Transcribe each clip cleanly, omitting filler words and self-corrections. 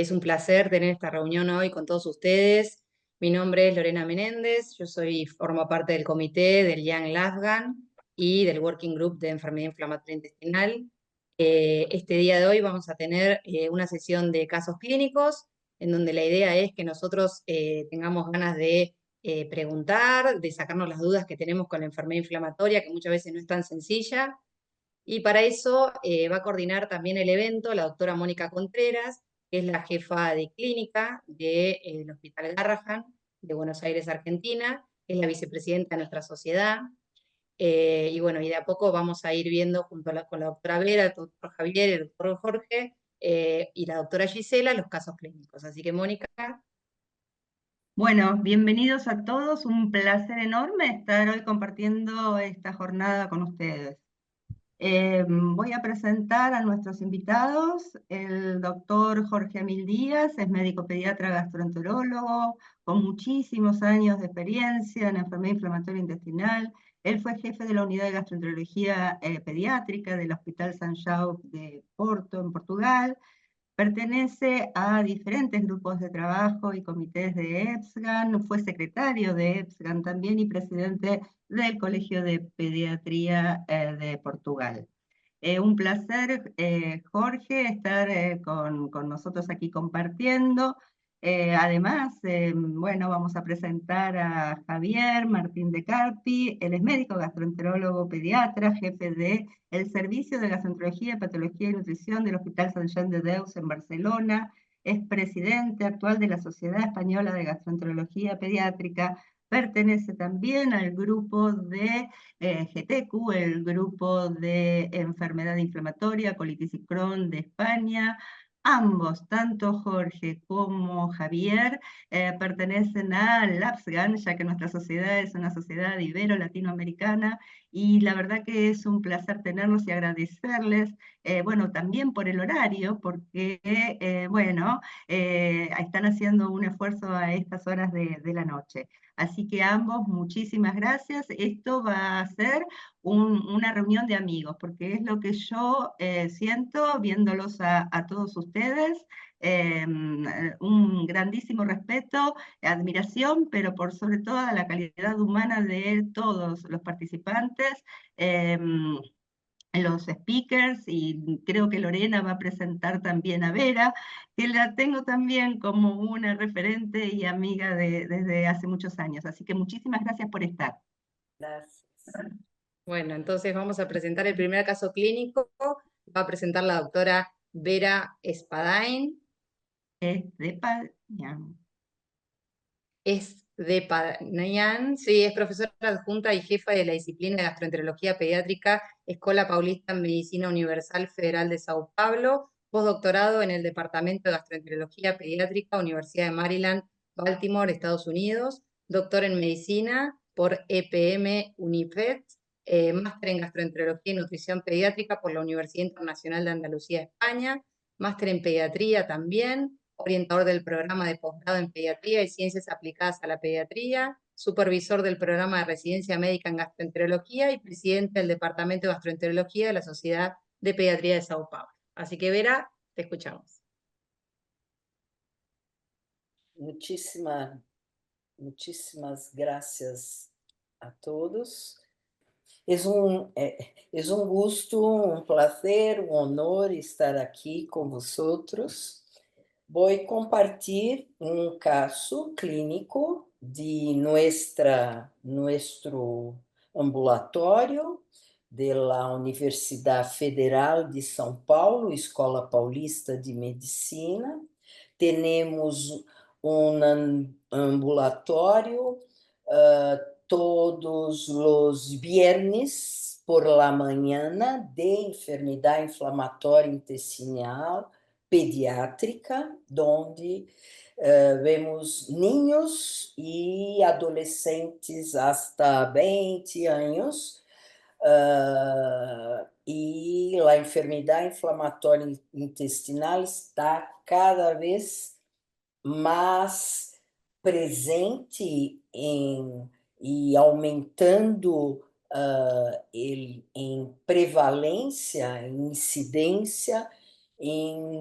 Es un placer tener esta reunión hoy con todos ustedes. Mi nombre es Lorena Menéndez, formo parte del comité del Young Lafgan y del Working Group de Enfermedad Inflamatoria Intestinal. Este día de hoy vamos a tener una sesión de casos clínicos, en donde la idea es que nosotros tengamos ganas de preguntar, de sacarnos las dudas que tenemos con la enfermedad inflamatoria, que muchas veces no es tan sencilla. Y para eso va a coordinar también el evento la doctora Mónica Contreras, que es la jefa de clínica del Hospital Garrahan de Buenos Aires, Argentina, es la vicepresidenta de nuestra sociedad. Y bueno, y de a poco vamos a ir viendo junto con la doctora Vera, el doctor Javier, el doctor Jorge y la doctora Gisela los casos clínicos. Así que Mónica. Bueno, bienvenidos a todos. Un placer enorme estar hoy compartiendo esta jornada con ustedes. Voy a presentar a nuestros invitados. El doctor Jorge Emil Díaz es médico pediatra gastroenterólogo con muchísimos años de experiencia en enfermedad inflamatoria intestinal. Él fue jefe de la unidad de gastroenterología pediátrica del Hospital São João de Porto, en Portugal. Pertenece a diferentes grupos de trabajo y comités de EPSGAN, fue secretario de EPSGAN también y presidente del Colegio de Pediatría de Portugal. Un placer, Jorge, estar con nosotros aquí compartiendo. Además, bueno, vamos a presentar a Javier Martín de Carpi. Él es médico gastroenterólogo pediatra, jefe de el Servicio de Gastroenterología, Patología y Nutrición del Hospital Sant Joan de Déu en Barcelona. Es presidente actual de la Sociedad Española de Gastroenterología Pediátrica. Pertenece también al grupo de GTQ, el grupo de enfermedad inflamatoria, colitis y Crohn de España. Ambos, tanto Jorge como Javier, pertenecen a LAPSGAN, ya que nuestra sociedad es una sociedad ibero-latinoamericana, y la verdad que es un placer tenerlos y agradecerles, bueno, también por el horario, porque, bueno, están haciendo un esfuerzo a estas horas de la noche. Así que ambos, muchísimas gracias. Esto va a ser una reunión de amigos, porque es lo que yo siento viéndolos a todos ustedes. Un grandísimo respeto, admiración, pero por sobre todo a la calidad humana de todos los participantes. Los speakers, y creo que Lorena va a presentar también a Vera, que la tengo también como una referente y amiga desde hace muchos años. Así que muchísimas gracias por estar. Gracias. Bueno, entonces vamos a presentar el primer caso clínico. Va a presentar la doctora Vera Espadain. Es de Padañán, sí, es profesora adjunta y jefa de la disciplina de gastroenterología pediátrica, Escuela Paulista en Medicina Universal Federal de Sao Paulo, postdoctorado en el Departamento de Gastroenterología Pediátrica, Universidad de Maryland, Baltimore, Estados Unidos, doctor en Medicina por EPM Unipet, máster en Gastroenterología y Nutrición Pediátrica por la Universidad Internacional de Andalucía, España, máster en Pediatría también, orientador del programa de posgrado en Pediatría y Ciencias Aplicadas a la Pediatría, supervisor del programa de Residencia Médica en Gastroenterología y presidente del Departamento de Gastroenterología de la Sociedad de Pediatría de Sao Paulo. Así que, Vera, te escuchamos. Muchísimas gracias a todos. Es un gusto, un placer, un honor estar aquí con vosotros. Voy a compartir un caso clínico de nuestro ambulatório de la Universidad Federal de São Paulo, Escola Paulista de Medicina. Tenemos un ambulatório todos los viernes por la mañana de enfermedad inflamatória intestinal pediátrica, donde vemos niños y adolescentes hasta 20 años, y la enfermedad inflamatória intestinal está cada vez más presente e aumentando em prevalência, em incidência em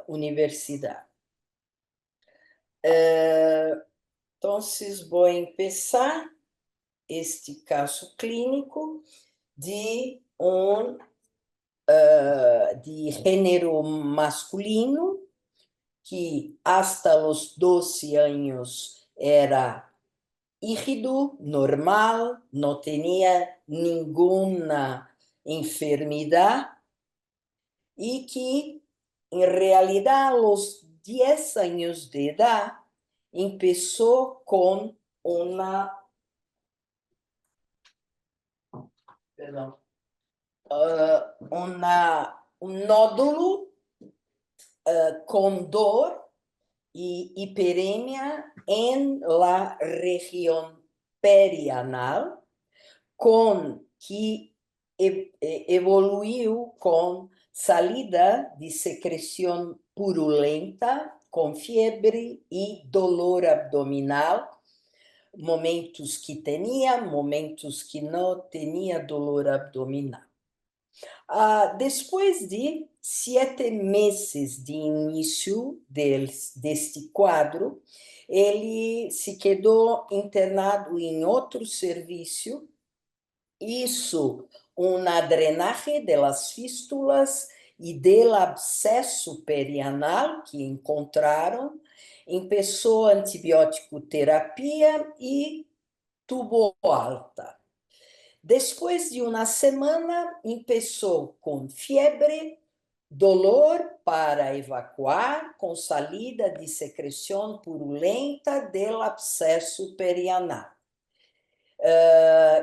universidade. Então, vou começar este caso clínico de de gênero masculino, que hasta los 12 años era rígido, normal, no tenía ninguna enfermedad y que en realidad a los 10 años de edad empezó con un nódulo con dor y hiperemia en la región perianal, que evoluiu com salida de secreção purulenta, com febre e dolor abdominal, momentos que tinha, momentos que não tinha dolor abdominal. Depois de 7 meses de início deste quadro, ele se quedou internado em outro serviço, hizo una drenaje de las fístulas y del absceso perianal que encontraron, empezó antibiótico terapia y tuvo alta. Después de una semana, empezó con fiebre, dolor para evacuar, con salida de secreción purulenta del absceso perianal.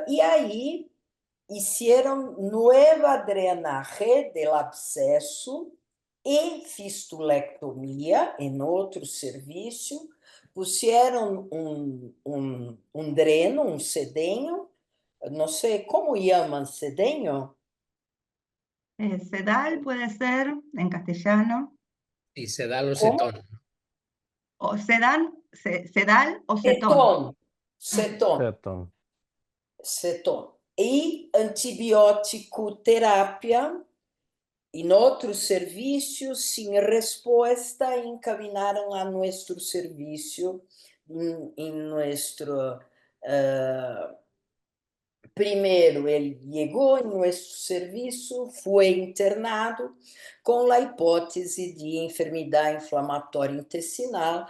Y ahí hicieron nueva drenaje del absceso y fistulectomía en otro servicio, pusieron un dreno, un sedenio, no sé, ¿cómo llaman sedenio? Sedal puede ser en castellano, Y se da los ¿Cómo? cetón. o sedal o cetón. Cetón, cetón, Certo. cetón. E antibiótico terapia em outros serviços, sem resposta, encaminharam a nosso serviço, em nosso... Primeiro, ele chegou em nosso serviço, foi internado com a hipótese de enfermidade inflamatória intestinal,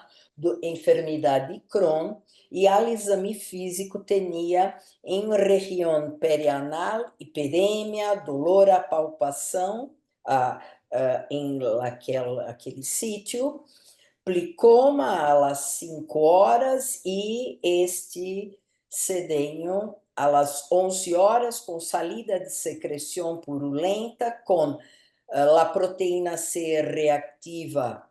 enfermidade de Crohn, e ao exame físico tinha em região perianal, hiperemia, dolor à palpação, em aquele sítio, plicoma às 5 horas e este sedenio às 11 horas com salida de secreção purulenta, com a proteína C reactiva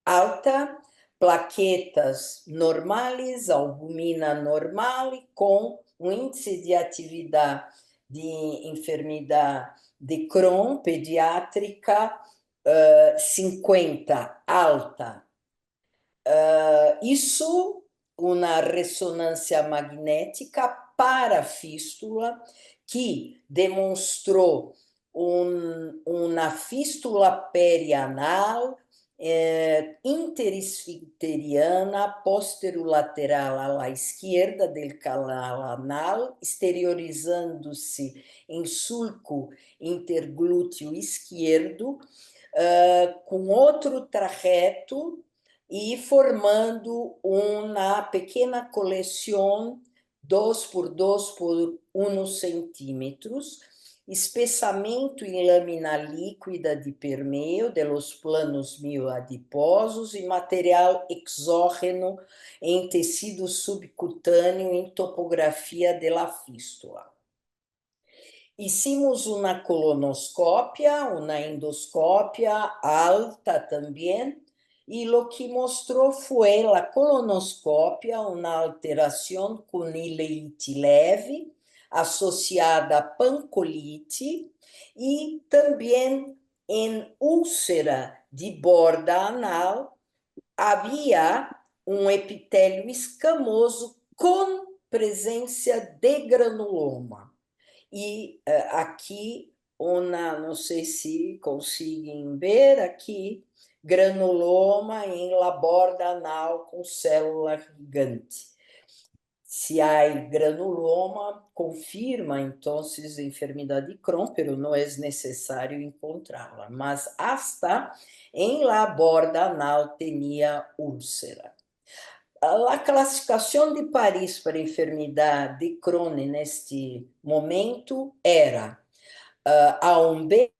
alta, plaquetas normais, albumina normal, com um índice de atividade de enfermidade de Crohn pediátrica 50, alta. Isso, uma ressonância magnética para fístula, que demonstrou uma fístula perianal interesfincteriana posterolateral à esquerda do canal anal, exteriorizando-se em sulco interglúteo esquerdo, com outro trajeto e formando uma pequena coleção 2 por 2 por 1 centímetros, espessamento em lâmina líquida de permeio de los planos mioadiposos e material exógeno em tecido subcutâneo em topografia de la fístula. Hicimos uma colonoscópia, uma endoscópia alta também, e o que mostrou foi a colonoscópia, uma alteração com ileite leve, associada a pancolite, e também em úlcera de borda anal havia um epitélio escamoso com presença de granuloma. E aqui não sei se conseguem ver aqui, granuloma em la borda anal com célula gigante. Se há granuloma, confirma então a enfermidade de Crohn, pero não é necessário encontrá-la. Mas hasta em la borda anal tinha úlcera. A classificação de Paris para a enfermidade de Crohn neste momento era A1B,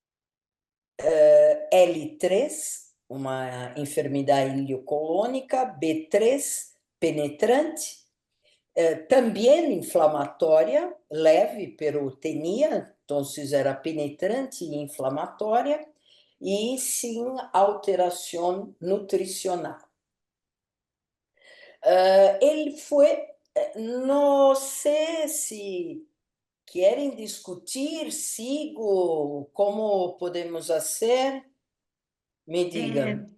L3, uma enfermidade iliocolônica, B3, penetrante, também inflamatória, leve, pero tinha, então era penetrante e inflamatória, e sim alteração nutricional. Ele foi, não sei se querem discutir, sigo, como podemos fazer? Me digam.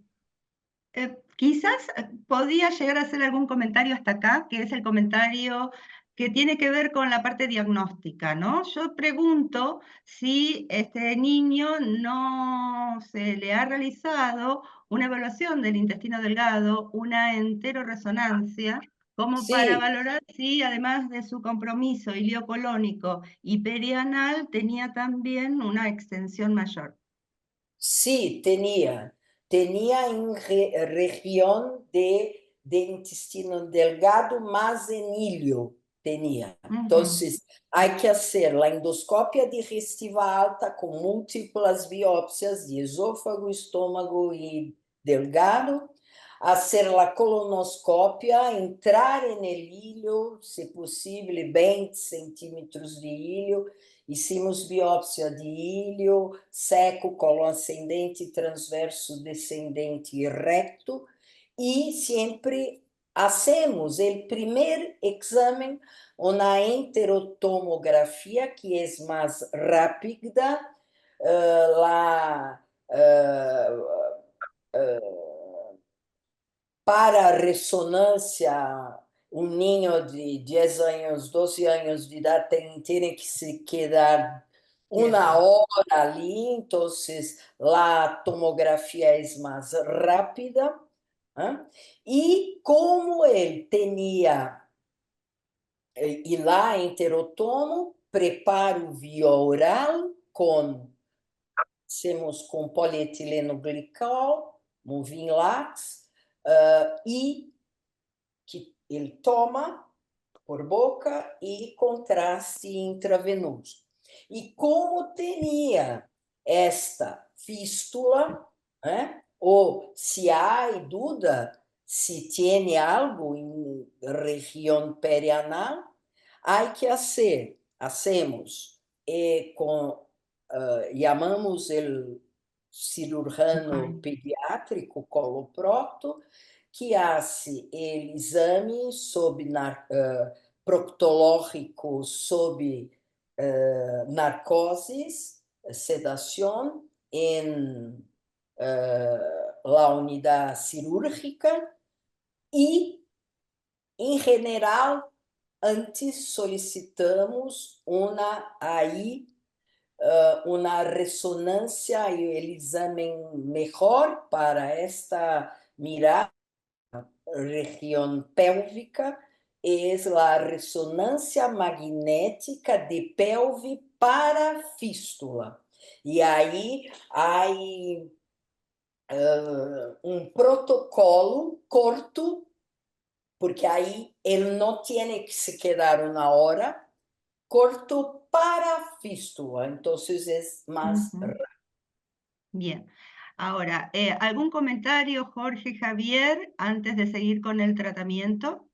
Quizás podía llegar a hacer algún comentario hasta acá, que es el comentario que tiene que ver con la parte diagnóstica, ¿no? Yo pregunto si este niño no se le ha realizado una evaluación del intestino delgado, una enteroresonancia, como para valorar si además de su compromiso iliocolónico y perianal tenía también una extensión mayor. Sí, tenía en región de intestino delgado, más en ilio tenía. Entonces, hay que hacer la endoscopia digestiva alta con múltiples biopsias de esófago, estómago y delgado, hacer la colonoscopia, entrar en el ilio, si posible, 20 centímetros de ilio. Hicimos biópsia de ilho, seco, colo ascendente, transverso, descendente e recto, e sempre hacemos o primeiro exame, uma enterotomografia, que é mais rápida, para ressonância. Um ninho de 10 anos, 12 anos de idade tem que se quedar uma hora ali, então a tomografia é mais rápida. E como ele tinha, e lá enterotomo, preparo via oral com polietileno glicol, Movin-Lax, e que ele toma por boca e contraste intravenoso. E como tinha esta fístula, ou se há dúvida se tem algo em região perianal, há que hacemos chamamos o cirurgião pediátrico coloprocto, que hace o exame proctológico sob narcose, sedação, em la unidade cirúrgica e, em geral, antes solicitamos uma ressonância e o exame melhor para esta mirar região pélvica, é a ressonância magnética de pelve para fístula. E aí há protocolo corto, porque aí ele não tem que se quedar uma hora, corto para fístula, então é mais rápido. Bien. Ahora, ¿algún comentario, Jorge, Javier, antes de seguir con el tratamiento?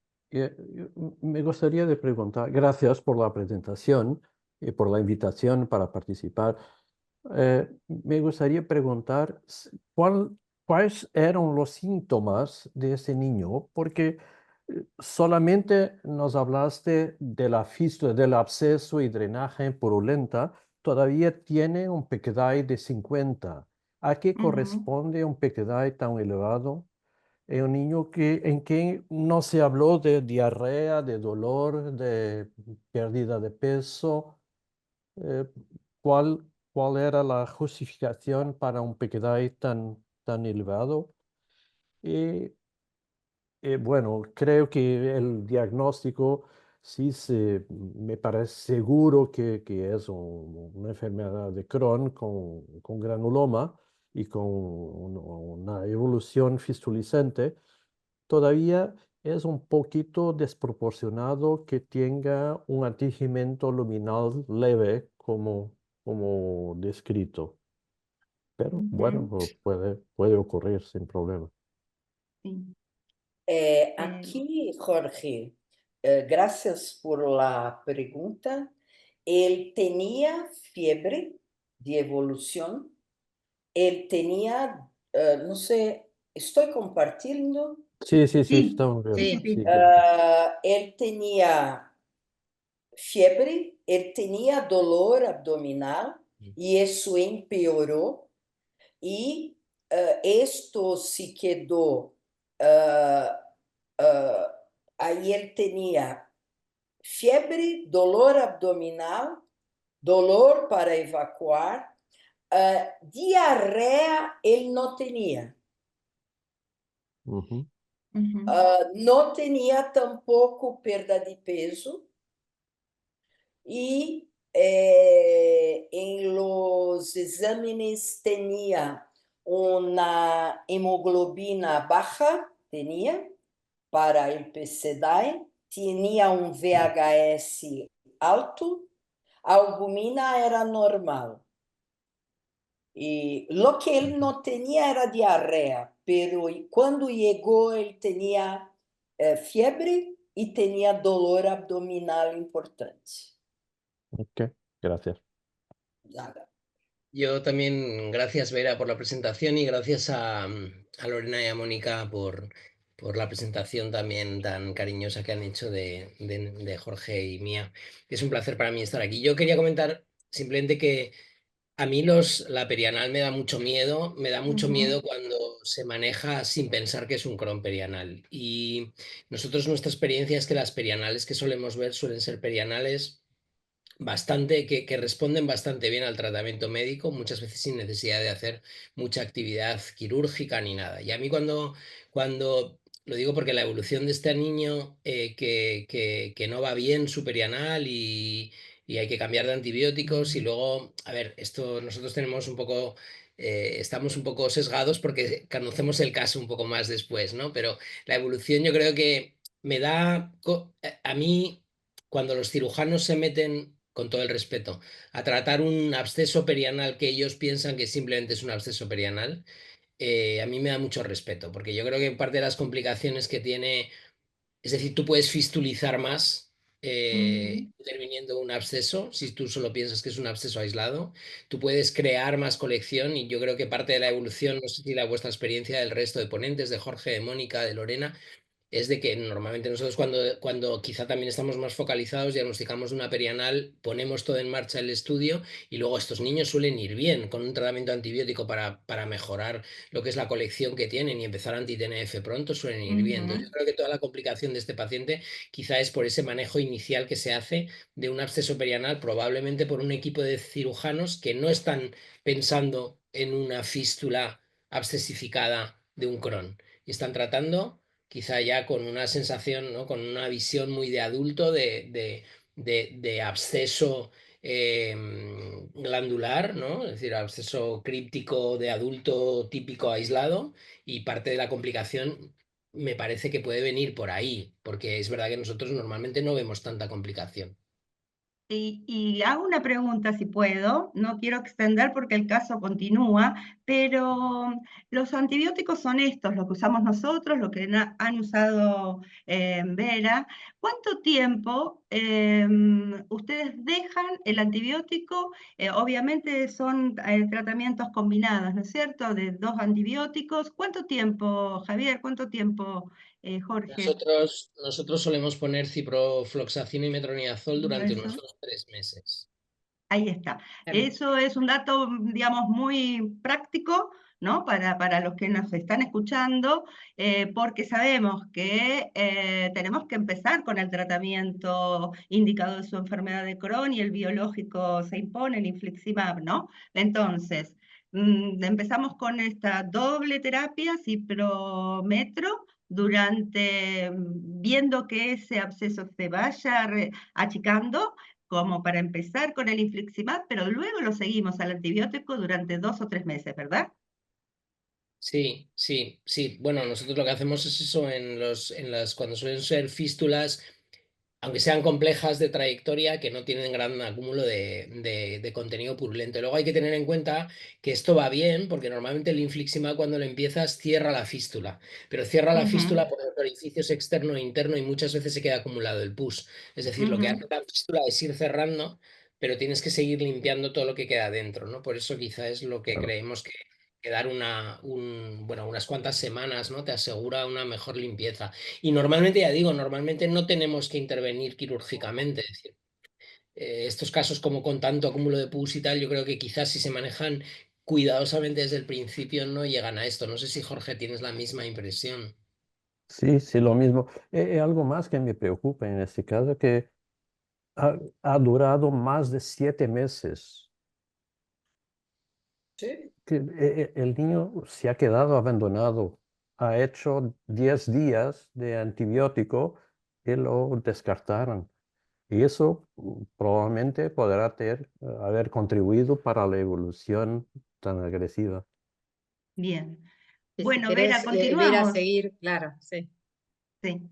Me gustaría de preguntar, gracias por la presentación y por la invitación para participar. Me gustaría preguntar cuáles eran los síntomas de ese niño, porque solamente nos hablaste de la fístula, del absceso y drenaje purulenta, todavía tiene un PKD de 50. ¿A qué corresponde un PKD tan elevado? Es un niño en que no se habló de diarrea, de dolor, de pérdida de peso. ¿Cuál cuál era la justificación para un PKD tan elevado. Y bueno, creo que el diagnóstico sí me parece seguro que es una enfermedad de Crohn con granuloma y con una evolución fistulizante. Todavía es un poquito desproporcionado que tenga un atingimiento luminal leve como descrito. Pero bueno, puede ocurrir sin problema. Sí. Aquí, Jorge, gracias por la pregunta. Él tenía fiebre de evolución. Él tenía, no sé, estoy compartiendo. Sí, Sí, estamos bien. Sí. sí. Él tenía fiebre, él tenía dolor abdominal y eso empeoró. Y esto se quedó. Ahí él tenía fiebre, dolor abdominal, dolor para evacuar, diarrea él no tenía. Ujú. No tenía tampoco pérdida de peso. Y en los exámenes tenía una hemoglobina baja, tenía para el PCDAE, tenía un VHS alto, albumina era normal. Y lo que él no tenía era diarrea, pero cuando llegó él tenía fiebre y tenía dolor abdominal importante. Ok, gracias. Nada. Yo también, gracias Vera por la presentación y gracias a Lorena y a Mónica por la presentación también tan cariñosa que han hecho de Jorge y mía. Es un placer para mí estar aquí. Yo quería comentar simplemente que a mí la perianal me da mucho miedo, cuando se maneja sin pensar que es un Crohn perianal. Y nuestra experiencia es que las perianales que solemos ver suelen ser perianales que responden bastante bien al tratamiento médico, muchas veces sin necesidad de hacer mucha actividad quirúrgica ni nada. Y a mí cuando lo digo porque la evolución de este niño que no va bien su perianal y hay que cambiar de antibióticos y luego, a ver, esto nosotros tenemos un poco... estamos un poco sesgados porque conocemos el caso un poco más después, ¿no? Pero la evolución yo creo que me da... A mí, cuando los cirujanos se meten con todo el respeto, a tratar un absceso perianal que ellos piensan que simplemente es un absceso perianal, a mí me da mucho respeto, porque yo creo que parte de las complicaciones que tiene, es decir, tú puedes fistulizar más interviniendo un absceso, si tú solo piensas que es un absceso aislado, tú puedes crear más colección y yo creo que parte de la evolución, no sé si la vuestra experiencia del resto de ponentes, de Jorge, de Mónica, de Lorena, es de que normalmente nosotros cuando quizá también estamos más focalizados, diagnosticamos una perianal, ponemos todo en marcha el estudio y luego estos niños suelen ir bien con un tratamiento antibiótico para mejorar lo que es la colección que tienen y empezar anti-TNF pronto, suelen ir bien. Entonces yo creo que toda la complicación de este paciente quizá es por ese manejo inicial que se hace de un absceso perianal, probablemente por un equipo de cirujanos que no están pensando en una fístula abscesificada de un Crohn y están tratando quizá ya con una sensación, ¿no? Con una visión muy de adulto de absceso glandular, ¿no? Es decir, absceso críptico de adulto típico aislado y parte de la complicación me parece que puede venir por ahí, porque es verdad que nosotros normalmente no vemos tanta complicación. Y hago una pregunta, si puedo, no quiero extender porque el caso continúa, pero los antibióticos son estos, los que usamos nosotros, los que han usado Vera. ¿Cuánto tiempo ustedes dejan el antibiótico? Obviamente son tratamientos combinados, ¿no es cierto? De 2 antibióticos. ¿Cuánto tiempo, Javier? ¿Cuánto tiempo, Jorge? Nosotros solemos poner ciprofloxacino y metronidazol durante Eso. unos 3 meses. Ahí está. Claro. Eso es un dato, digamos, muy práctico ¿no? Para los que nos están escuchando, porque sabemos que tenemos que empezar con el tratamiento indicado de su enfermedad de Crohn y el biológico se impone, el infliximab, ¿no? Entonces, empezamos con esta doble terapia, ciprometro, viendo que ese absceso se vaya achicando, como para empezar con el infliximab, pero luego lo seguimos al antibiótico durante 2 o 3 meses, ¿verdad? Sí, sí, sí. Bueno, nosotros lo que hacemos es eso cuando suelen ser fístulas, aunque sean complejas de trayectoria, que no tienen gran acúmulo de contenido purulento. Luego hay que tener en cuenta que esto va bien, porque normalmente el infliximab cuando lo empiezas cierra la fístula, pero cierra la fístula por los orificios externo e interno y muchas veces se queda acumulado el pus. Es decir, lo que hace la fístula es ir cerrando, pero tienes que seguir limpiando todo lo que queda dentro, ¿no? Por eso quizá es lo que Claro. creemos que dar unas cuantas semanas, ¿no? Te asegura una mejor limpieza. Y normalmente, ya digo, normalmente no tenemos que intervenir quirúrgicamente. Es decir, estos casos como con tanto acúmulo de pus y tal, yo creo que quizás si se manejan cuidadosamente desde el principio no llegan a esto. No sé si Jorge tienes la misma impresión. Sí, sí, lo mismo. Algo más que me preocupa en este caso, que ha durado más de 7 meses. Sí. Que el niño se ha quedado abandonado. Ha hecho 10 días de antibiótico y lo descartaron. Y eso probablemente podrá haber contribuido para la evolución tan agresiva. Bien. Y si Bueno, querés, Vera, Vera, continuamos. seguir, claro, sí. Sí.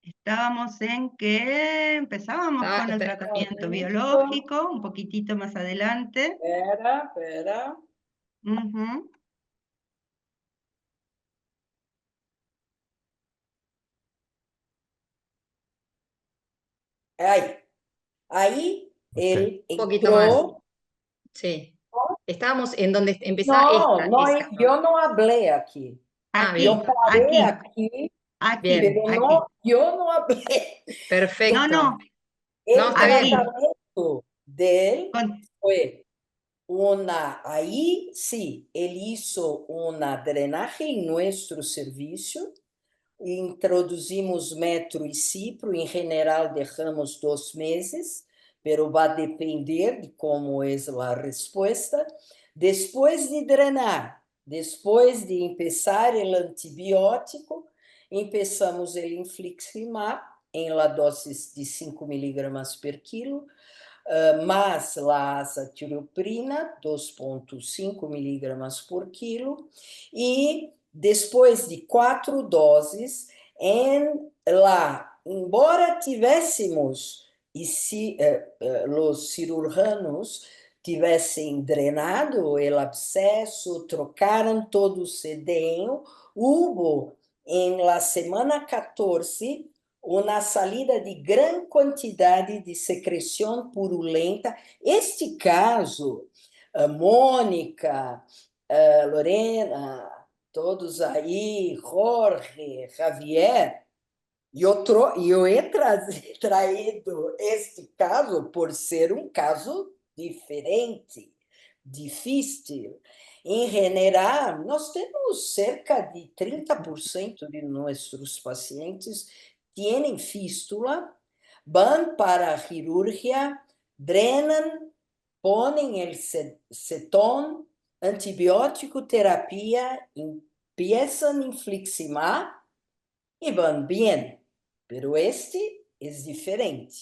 Estábamos en que empezábamos Está- con el está- tratamiento biológico, un poquitito más adelante. Espera. Ujú. Ahí Ok. él Un poquito más, entró. sí. Estábamos en donde empezaba No, no, esa, ¿no? yo no hablé aquí. Ah, Yo bien, Aquí, paré aquí, aquí, aquí, bien, pero aquí. no, yo no hablé. No, perfecto. no, No, El está bien. aquí. tratamiento de él Con- fue ahí sí, él hizo una drenaje en nuestro servicio, introduzimos metro e cipro, em geral deixamos 2 meses, pero vai depender de como é a resposta. Depois de drenar, depois de começar o antibiótico, começamos o infliximab em la dose de 5 miligramas per quilo, mais a azatirioprina, 2,5 miligramas por quilo, e depois de 4 doses, embora tivéssemos, e se os cirurgianos tivessem drenado o abscesso, trocaram todo o sedenho, houve, em la semana 14, uma salida de grande quantidade de secreção purulenta. Este caso, Mônica, Lorena, todos aí, Jorge, Javier, eu he traído este caso por ser um caso diferente, difícil. Em general, nós temos cerca de 30% de nossos pacientes tienen fístula, van para cirugía, drenan, ponen el cetón, antibiótico terapia, empiezan infliximab y van bien. Pero este es diferente.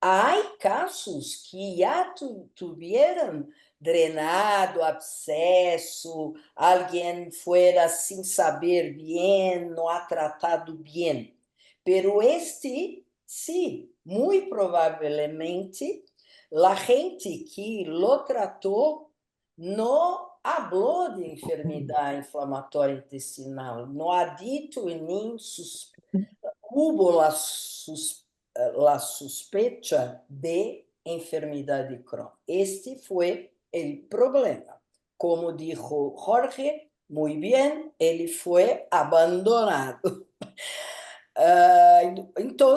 Há casos que já tuvieron drenado, abscesso, alguém fuera sem saber bem, não ha tratado bem. Pero este, sí, muy provavelmente, la gente que lo trató não habló de enfermidade inflamatória intestinal, não ha dito nem hubo la sospecha de enfermedad de Crohn. Este fue el problema. Como dijo Jorge, muy bien, él fue abandonado. Então,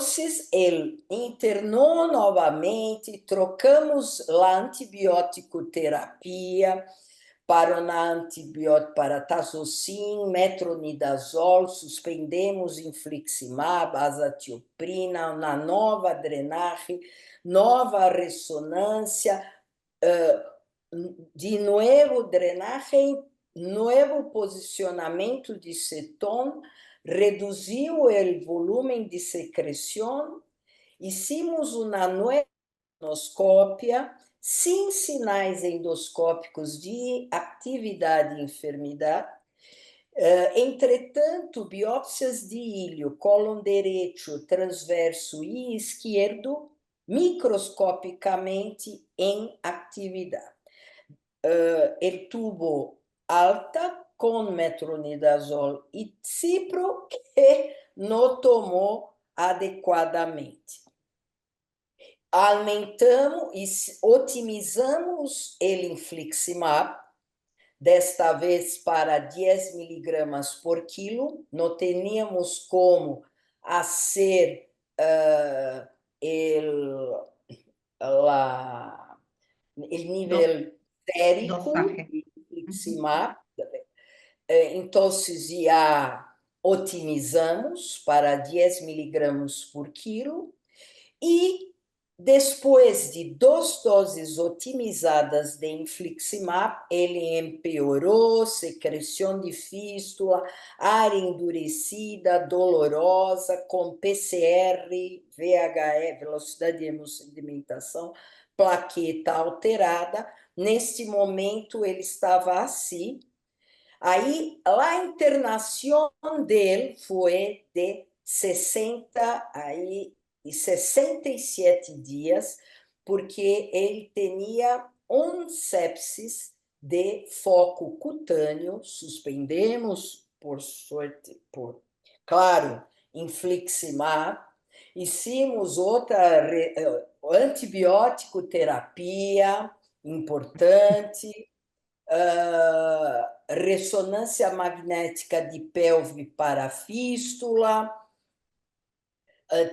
ele internou novamente, trocamos a antibiótico terapia para para tazocin, metronidazol, suspendemos infliximab, azatioprina, uma nova drenagem, nova ressonância, de novo drenagem, novo posicionamento de ceton, reduziu o volume de secreção, hicimos uma nova endoscópia, sem sinais endoscópicos de atividade e enfermidade. Entretanto, biópsias de ilho, cólon direito, transverso e esquerdo, microscopicamente em atividade. Ele tuvo alta com metronidazol e cipro que não tomou adequadamente. Aumentamos e otimizamos o infliximab, desta vez para 10 miligramas por quilo. Não teníamos como fazer o nível sérico de infliximab. Então, já otimizamos para 10 miligramas por quilo e depois de 2 doses otimizadas de infliximab, ele empeorou, secreção de fístula, área endurecida, dolorosa, com PCR, VHE, velocidade de hemossedimentação, plaqueta alterada. Neste momento, ele estava assim. Aí, a internação dele foi de 67 dias, porque ele tinha sepsis de foco cutâneo. Suspendemos, por sorte, claro, infliximab, hicimos outra antibiótico terapia importante, ressonância magnética de pelve para fístula.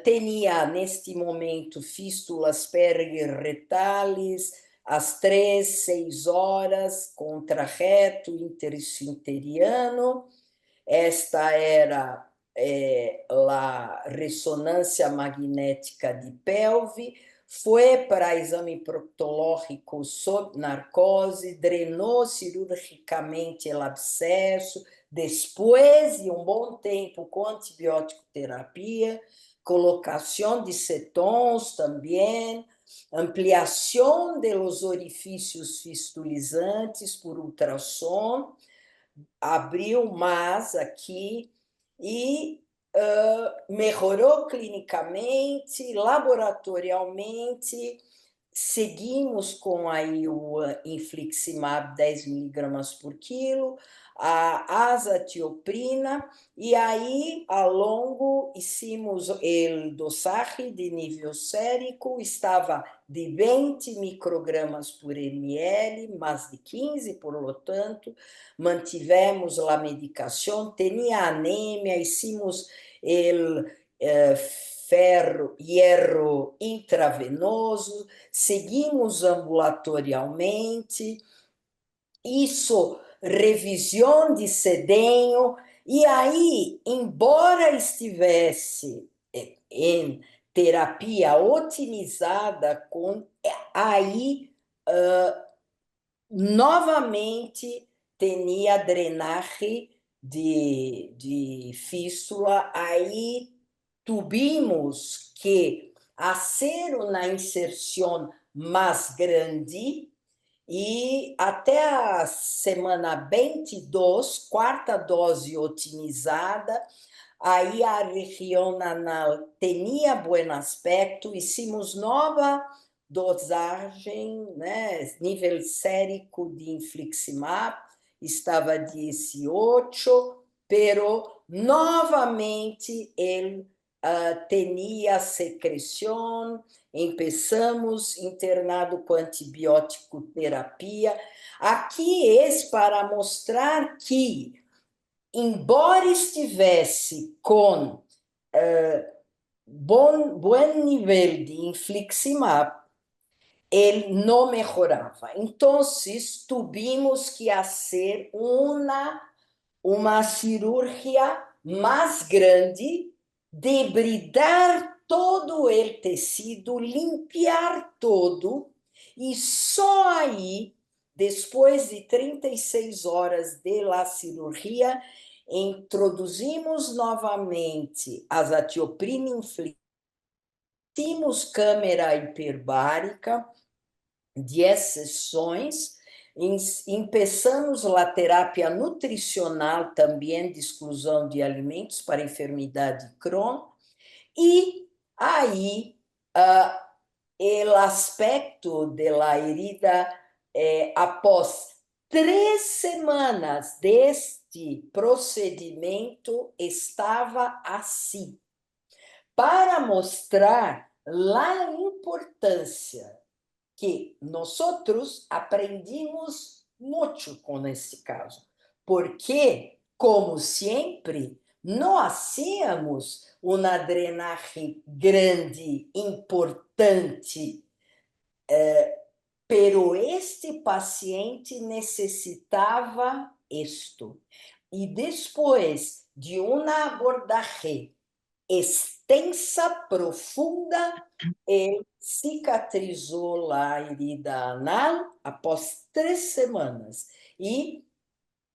Tinha, neste momento, fístulas periretales, às 3, 6 horas, contrarreto interesfinteriano. Esta era a ressonância magnética de pelve. Foi para exame proctológico sob narcose, drenou cirurgicamente o abscesso, depois de bom tempo com antibiótico terapia, colocação de cetons também, ampliação de los orifícios fistulizantes por ultrassom, abriu mais aqui e melhorou clinicamente, laboratorialmente. Seguimos com aí o infliximab 10 miligramas por quilo, a azatioprina, e aí, ao longo, hicimos o dosagem de nível sérico, estava de 20 microgramas por ml, mais de 15, por lo tanto, mantivemos a medicação, tinha anemia, hicimos o hierro intravenoso, seguimos ambulatorialmente, isso, revisão de sedenho, e aí, embora estivesse em terapia otimizada, aí novamente tinha drenagem de fístula, aí tivemos que fazer uma inserção mais grande, e até a semana 22, quarta dose otimizada, aí a região anal tinha bom aspecto, hicimos nova dosagem, né? Nível sérico de infliximab, estava 18, pero novamente ele tinha secreção. Começamos internado com antibiótico terapia. Aqui é para mostrar que, embora estivesse com buen nivel de infliximab, ele não mejorava. Entonces, tuvimos que hacer uma cirurgia mais grande, debridar todo o tecido, limpiar todo, e só aí, depois de 36 horas de la cirurgia, introduzimos novamente a azatioprina infligimos câmera hiperbárica, 10 sessões, começamos a terapia nutricional também de exclusão de alimentos para enfermidade de Crohn, e aí o aspecto da herida, após 3 semanas deste procedimento, estava assim, para mostrar a importância que nós aprendimos muito com esse caso, porque, como sempre, não hacíamos uma drenagem grande, importante, pero este paciente necessitava isto. E depois de uma abordagem extensa, profunda, ele cicatrizou a herida anal após 3 semanas e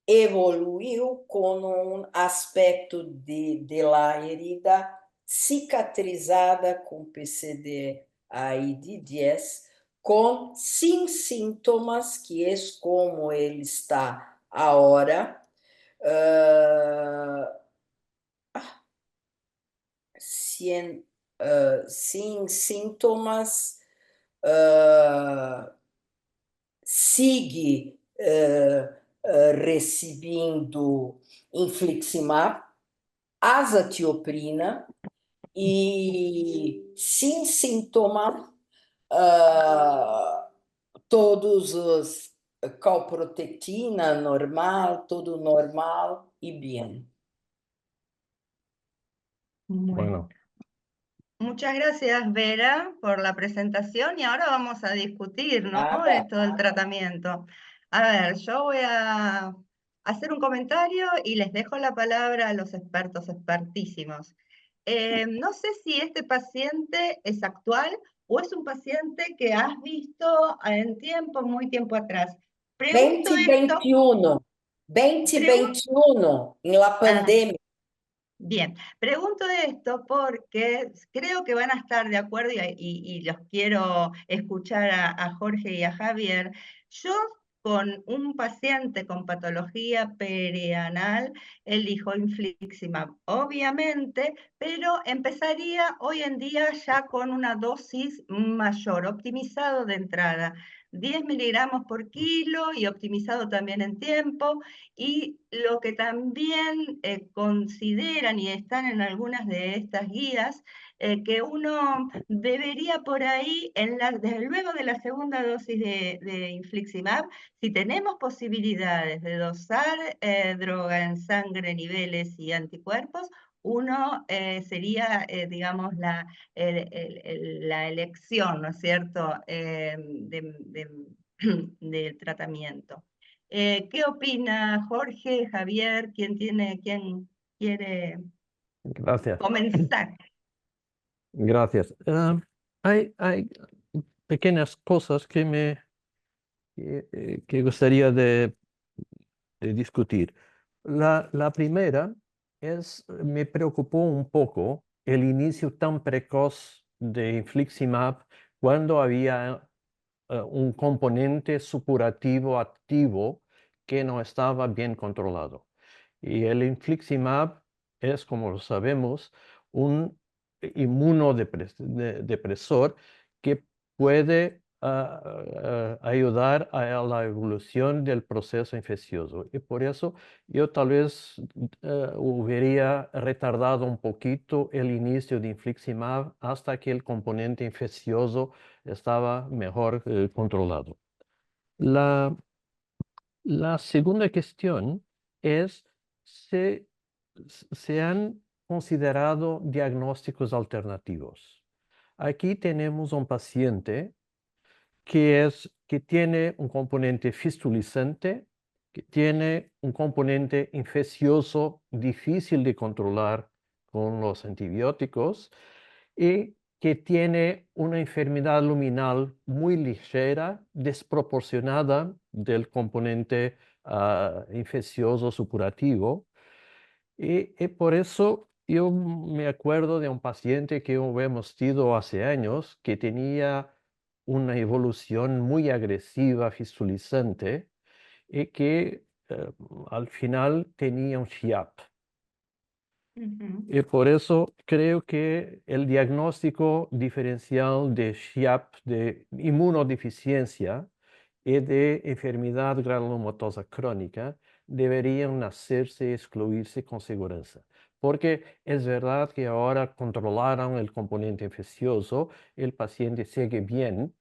evoluiu com um aspecto de la herida cicatrizada com PCD-ID10, sem sintomas, que é como ele está agora, sem sintomas, sigue recebendo infliximab, azatioprina, e sem sintoma, todos os calprotectina normal, tudo normal e bem. Bueno, Muchas gracias, Vera, por la presentación y ahora vamos a discutir, ¿no? Nada, Esto del tratamiento. A ver, yo voy a hacer un comentario y les dejo la palabra a los expertos, expertísimos. No sé si este paciente es actual o es un paciente que has visto en tiempo, muy tiempo atrás. Pregunto esto. 2021, 2021, em la pandemia. Bien, pregunto esto porque creo que van a estar de acuerdo y los quiero escuchar a Jorge y a Javier. Yo con un paciente con patología perianal elijo infliximab, obviamente, pero empezaría hoy en día ya con una dosis mayor, optimizado de entrada, 10 miligramos por kilo y optimizado también en tiempo. Y lo que también consideran y están en algunas de estas guías, que uno debería por ahí, desde luego de la segunda dosis de infliximab, si tenemos posibilidades de dosar droga en sangre, niveles y anticuerpos, uno sería, digamos, la elección, ¿no es cierto?, del tratamiento. ¿Qué opina Jorge, Javier? ¿Quién quiere gracias. comenzar? Gracias. Hay pequeñas cosas que gustaría de discutir. La primera es, me preocupó un poco el inicio tan precoz de infliximab cuando había un componente supurativo activo que no estaba bien controlado. Y el infliximab es, como lo sabemos, un inmunodepresor que puede ayudar a la evolución del proceso infeccioso. Y por eso yo tal vez hubiera retardado un poquito el inicio de infliximab hasta que el componente infeccioso estaba mejor controlado. La segunda cuestión es, se han considerado diagnósticos alternativos. Aquí tenemos un paciente que tiene un componente fistulizante, que tiene un componente infeccioso difícil de controlar con los antibióticos y que tiene una enfermedad luminal muy ligera, desproporcionada del componente infeccioso supurativo. Y por eso yo me acuerdo de un paciente que hemos tenido hace años que tenía una evolución muy agresiva fistulizante y que al final tenía un SHIAP. Ujú. Y por eso creo que el diagnóstico diferencial de SHIAP, de inmunodeficiencia y de enfermedad granulomatosa crónica, deberían hacerse, excluirse con seguridad. Porque es verdad que ahora controlaron el componente infeccioso, el paciente sigue bien,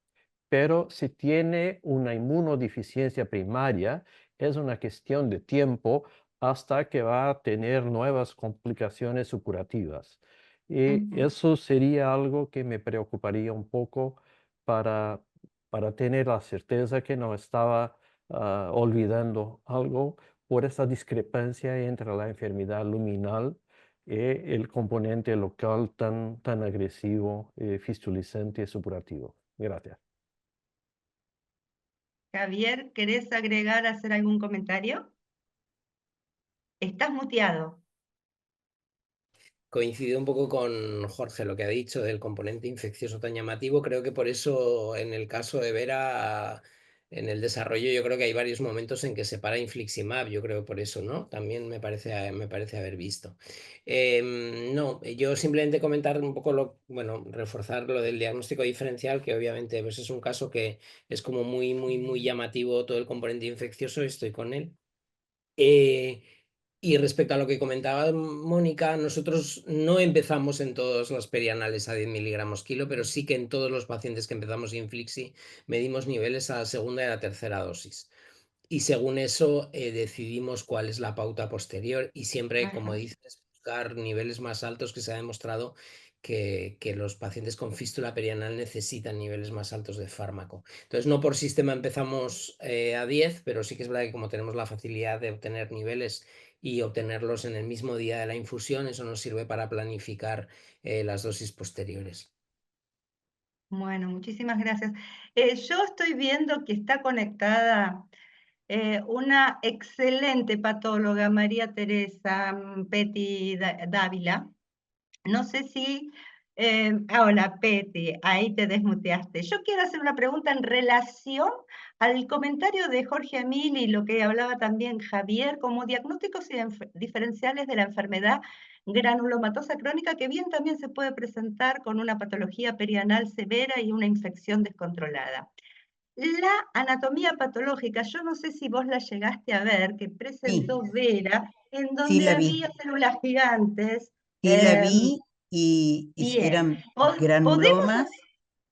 pero si tiene una inmunodeficiencia primaria, es una cuestión de tiempo hasta que va a tener nuevas complicaciones supurativas. Y Ujú. eso sería algo que me preocuparía un poco para, para tener la certeza que no estaba olvidando algo por esa discrepancia entre la enfermedad luminal y el componente local tan agresivo, fistulizante y supurativo. Gracias. Javier, ¿querés agregar, hacer algún comentario? Estás muteado. Coincido un poco con Jorge lo que ha dicho del componente infeccioso tan llamativo. Creo que por eso en el caso de Vera, en el desarrollo, yo creo que hay varios momentos en que se para infliximab. Yo creo por eso, ¿no? También me parece haber visto. No, yo simplemente comentar un poco bueno, reforzar lo del diagnóstico diferencial, que obviamente pues es un caso que es como muy llamativo todo el componente infeccioso, estoy con él. Y respecto a lo que comentaba Mónica, nosotros no empezamos en todos los perianales a 10 miligramos kilo, pero sí que en todos los pacientes que empezamos Inflixi medimos niveles a la segunda y a la tercera dosis. Y según eso decidimos cuál es la pauta posterior y siempre, como Ajá. dices, buscar niveles más altos, que se ha demostrado que los pacientes con fístula perianal necesitan niveles más altos de fármaco. Entonces, no por sistema empezamos a 10, pero sí que es verdad que como tenemos la facilidad de obtener niveles y obtenerlos en el mismo día de la infusión, eso nos sirve para planificar las dosis posteriores. Bueno, muchísimas gracias. Yo estoy viendo que está conectada una excelente patóloga, María Teresa Petty Dávila. No sé si... hola, Petty, ahí te desmuteaste. Yo quiero hacer una pregunta en relación al comentario de Jorge Amil y lo que hablaba también Javier, como diagnósticos diferenciales de la enfermedad granulomatosa crónica, que bien también se puede presentar con una patología perianal severa y una infección descontrolada. La anatomía patológica, yo no sé si vos la llegaste a ver, que Sí, presentó Vera, en sí donde la vi. había células gigantes. Sí la em, vi y Bien, eran podemos, granulomas.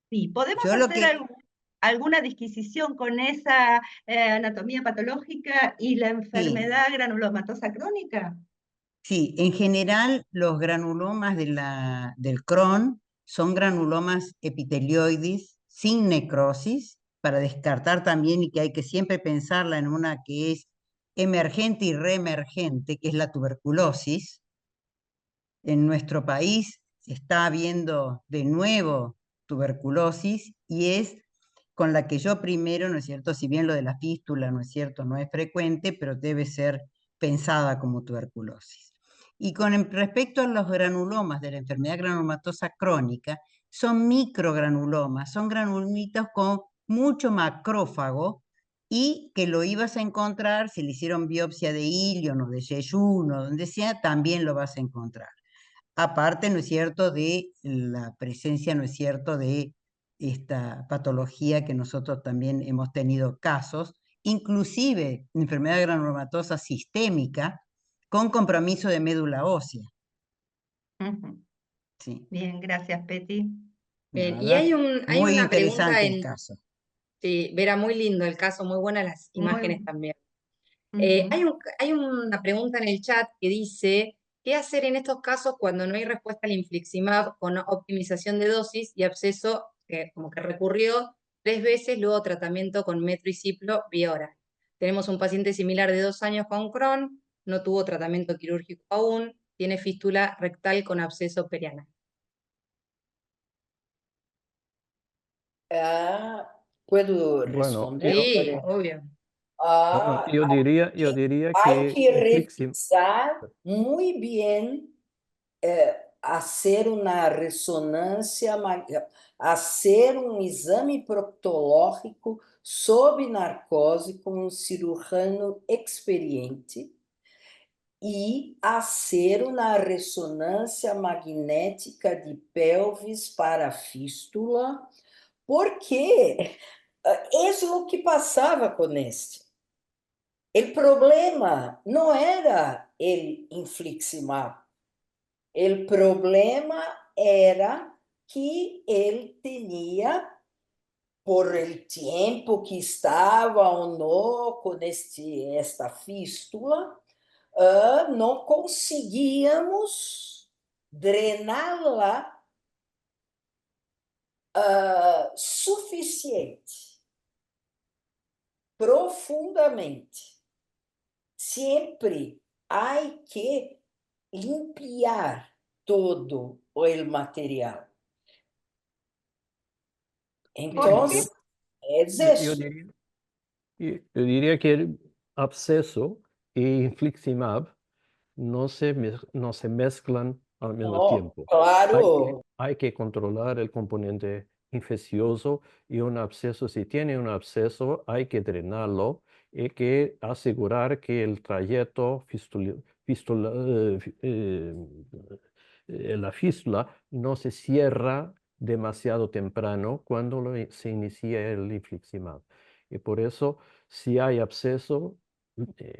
sí, podemos Yo lo hacer que, alguna disquisición con esa anatomía patológica y la sí, enfermedad granulomatosa crónica. sí, en general los granulomas del Crohn son granulomas epitelioides sin necrosis, para descartar también y que hay que siempre pensarla en una que es emergente y reemergente, que es la tuberculosis. En nuestro país está habiendo de nuevo tuberculosis y es con la que yo primero, ¿no es cierto? Si bien lo de la fístula, ¿no es cierto? No es frecuente, pero debe ser pensada como tuberculosis. Y respecto a los granulomas de la enfermedad granulomatosa crónica, son microgranulomas, son granulitos con mucho macrófago y que lo ibas a encontrar, si le hicieron biopsia de ilion o de yeyún o donde sea, también lo vas a encontrar. Aparte, ¿no es cierto?, de la presencia, ¿no es cierto?, de esta patología que nosotros también hemos tenido casos, inclusive enfermedad granulomatosa sistémica con compromiso de médula ósea. Ujú. Sí, Bien, gracias, Petty. Bien, y nada, hay muy una pregunta interesante el en, caso. sí, Vera, muy lindo el caso, muy buenas las imágenes Muy, también. ujú. Hay una pregunta en el chat que dice, ¿Qué hacer en estos casos cuando no hay respuesta al infliximab con optimización de dosis y absceso que como que recurrió 3 veces luego tratamiento con metro y ciplo vía oral? Tenemos un paciente similar de 2 años con Crohn, no tuvo tratamiento quirúrgico aún, tiene fístula rectal con absceso perianal. ¿Puedo Bueno, responder? Sí, obvio. bueno, yo diría Hay que que infliximab, revisar muy bien, hacer una resonancia, hacer um exame proctológico sob narcose com um cirurgião experiente e hacer uma ressonância magnética de pelvis para fístula, porque é o que passava com este. O problema não era o infliximab, o problema era que ele tinha, por el tempo que estava ou não com esta fístula, não conseguíamos drená-la suficiente, profundamente. Sempre há que limpiar todo o material. Então, yo, é yo isso. diría, yo diría que el absceso y infliximab no se mezclan al mismo Não, tiempo. claro, Hay que controlar el componente infeccioso y un absceso, si tiene un absceso, hay que drenarlo y hay que asegurar que el trayecto la fístula no se cierra demasiado temprano cuando se inicia el infliximab. Y por eso, si hay absceso,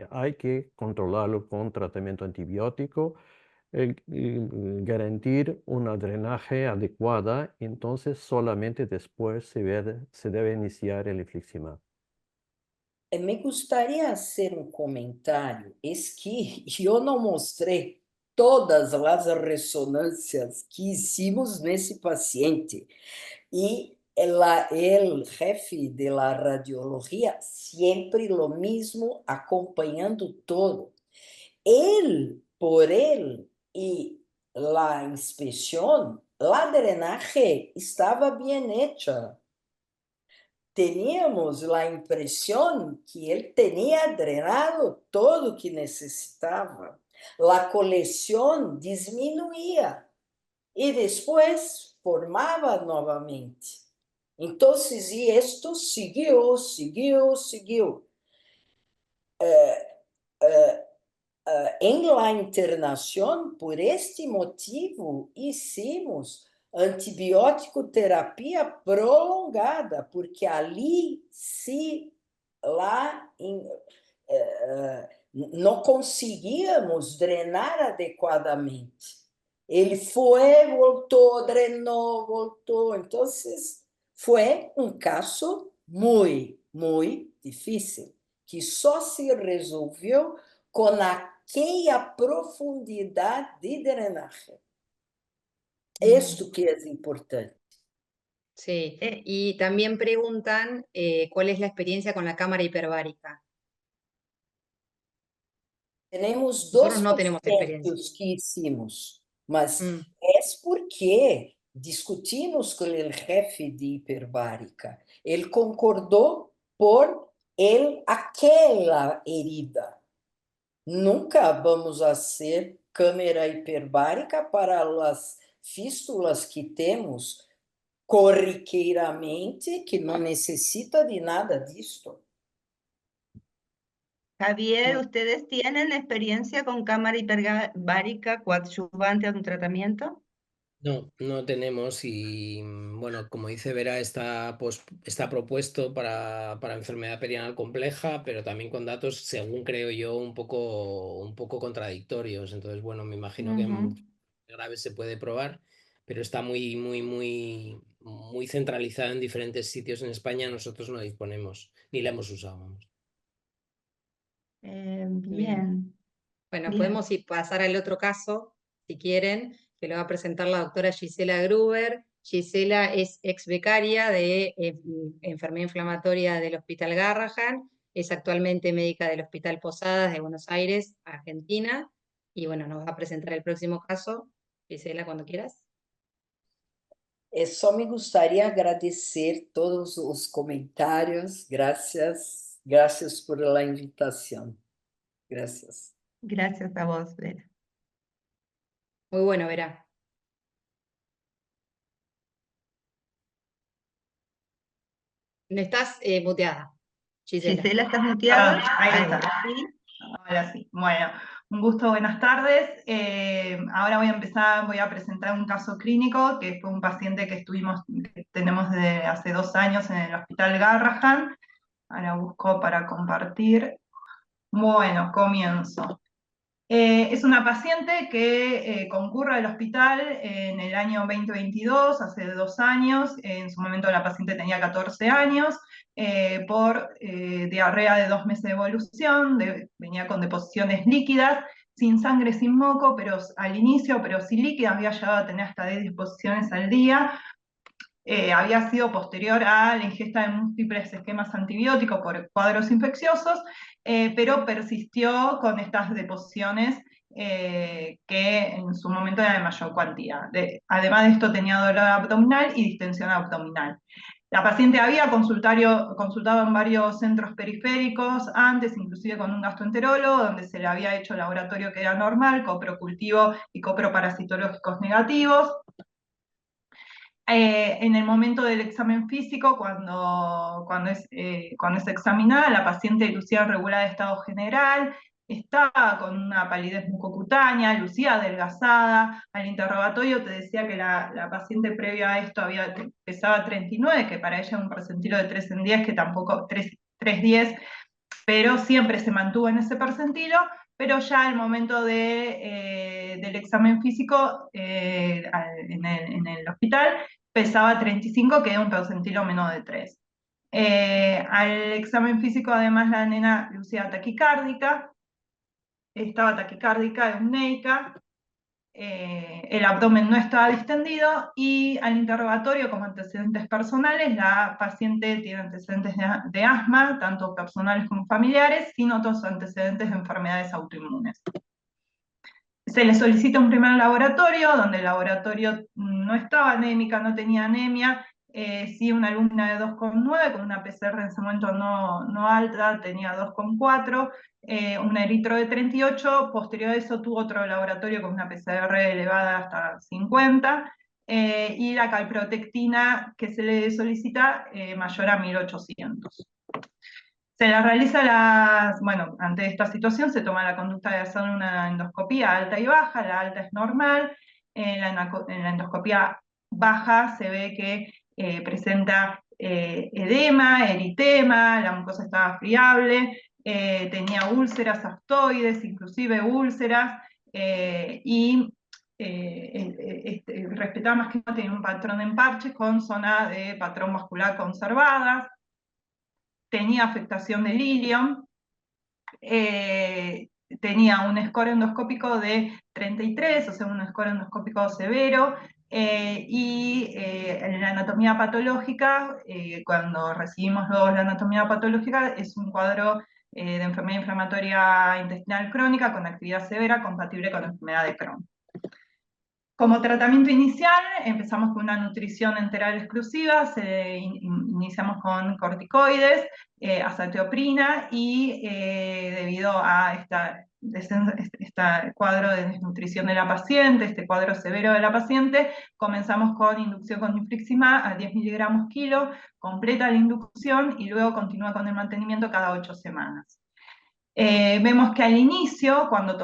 hay que controlarlo con tratamiento antibiótico, garantir una drenaje adecuada, entonces solamente después se debe iniciar el infliximab. me gostaria fazer um comentário. Que eu não mostrei todas as ressonâncias que hicimos nesse paciente. E o jefe de la radiologia, sempre o mesmo, acompanhando todo. Por ele e la inspeção, la drenaje estava bem hecha. Teníamos a impressão que ele tinha drenado todo o que necessitava. A coleção diminuía e depois formava novamente. Então, e isto seguiu. Em la internação, por este motivo, hicimos antibiótico terapia prolongada, porque ali não conseguíamos drenar adequadamente. Ele foi, voltou, drenou, voltou. Então, foi um caso muito, muito difícil, que só se resolveu com aquella profundidad de drenaje. Esto que es importante. Sí, y también preguntan cuál es la experiencia con la cámara hiperbárica. Tenemos Nosotros dos no tenemos experiencia. pacientes que hicimos, mas es porque discutimos con el jefe de hiperbárica. Él concordó por aquela herida. Nunca vamos a hacer câmera hiperbárica para as fístulas que temos corriqueiramente, que não necessita de nada disto. Javier, ¿ustedes tienen experiencia con cámara hiperbárica coadyuvante a un tratamiento? No, no tenemos y bueno, como dice Vera, está propuesto para enfermedad perianal compleja, pero también con datos, según creo yo, un poco contradictorios. Entonces, bueno, me imagino que en graves se puede probar, pero está muy centralizada en diferentes sitios en España. Nosotros no disponemos, ni la hemos usado, vamos. Bien. Bueno, Bien. podemos pasar al otro caso, si quieren, que lo va a presentar la doctora Gisela Gruber. Gisela es ex becaria de enfermedad inflamatoria del Hospital Garrahan, es actualmente médica del Hospital Posadas de Buenos Aires, Argentina, y bueno, nos va a presentar el próximo caso. Gisela, cuando quieras. Só me gostaria de agradecer todos os comentários. Gracias, gracias por la invitación. Gracias. Gracias a vos, Vera. Muy bueno, Vera. No estás muteada, Gisela. Gisela, ¿estás muteada? Perdón, ahí Ahí está. va. ¿Sí? Ahora sí. Bueno, un gusto, buenas tardes. Ahora voy a presentar un caso clínico que fue un paciente que tenemos desde hace 2 años en el Hospital Garrahan. Ahora busco para compartir. Bueno, comienzo. Es una paciente que concurre al hospital en el año 2022, hace 2 años. En su momento la paciente tenía 14 años, por diarrea de 2 meses de evolución, venía con deposiciones líquidas, sin sangre, sin moco, pero al inicio, pero sí líquidas, había llegado a tener hasta 10 disposiciones al día. Había sido posterior a la ingesta de múltiples esquemas antibióticos por cuadros infecciosos, pero persistió con estas deposiciones que en su momento era de mayor cuantía. Además de esto tenía dolor abdominal y distensión abdominal. La paciente había consultado en varios centros periféricos antes, inclusive con un gastroenterólogo, donde se le había hecho laboratorio que era normal, coprocultivo y coproparasitológicos negativos. En el momento del examen físico, cuando es examinada, la paciente lucía irregular de estado general, estaba con una palidez mucocutánea, lucía adelgazada. Al interrogatorio te decía que la paciente previo a esto pesaba 39, que para ella era un percentilo de 3 en 10, que tampoco 3,10, pero siempre se mantuvo en ese percentilo. Pero ya al momento del examen físico en el hospital, pesaba 35, que era un percentilo menos de 3. Al examen físico, además, la nena lucía taquicárdica, estaba taquicárdica, eumneica, el abdomen no estaba distendido, y al interrogatorio, como antecedentes personales, la paciente tiene antecedentes de asma, tanto personales como familiares, sin otros antecedentes de enfermedades autoinmunes. Se le solicita un primer laboratorio, donde el laboratorio no estaba anémica, no tenía anemia, sí una alumna de 2,9, con una PCR en ese momento no alta, tenía 2,4, un eritro de 38, posterior a eso tuvo otro laboratorio con una PCR elevada hasta 50, y la calprotectina que se le solicita mayor a 1800. Se la realiza ante esta situación se toma la conducta de hacer una endoscopía alta y baja. La alta es normal, en la endoscopía baja se ve que presenta edema, eritema, la mucosa estaba friable, tenía úlceras aftoides, inclusive úlceras, y respetaba más que no, tenía un patrón en parches con zona de patrón vascular conservadas, tenía afectación del ilion, tenía un score endoscópico de 33, o sea, un score endoscópico severo, y en la anatomía patológica, cuando recibimos luego la anatomía patológica, es un cuadro de enfermedad inflamatoria intestinal crónica con actividad severa compatible con la enfermedad de Crohn. Como tratamiento inicial, empezamos con una nutrición enteral exclusiva, iniciamos con corticoides, azatioprina, y debido a este cuadro de desnutrición de la paciente, este cuadro severo de la paciente, comenzamos con inducción con infliximab a 10 miligramos kilo, completa la inducción y luego continúa con el mantenimiento cada 8 semanas. Vemos que al inicio, cuando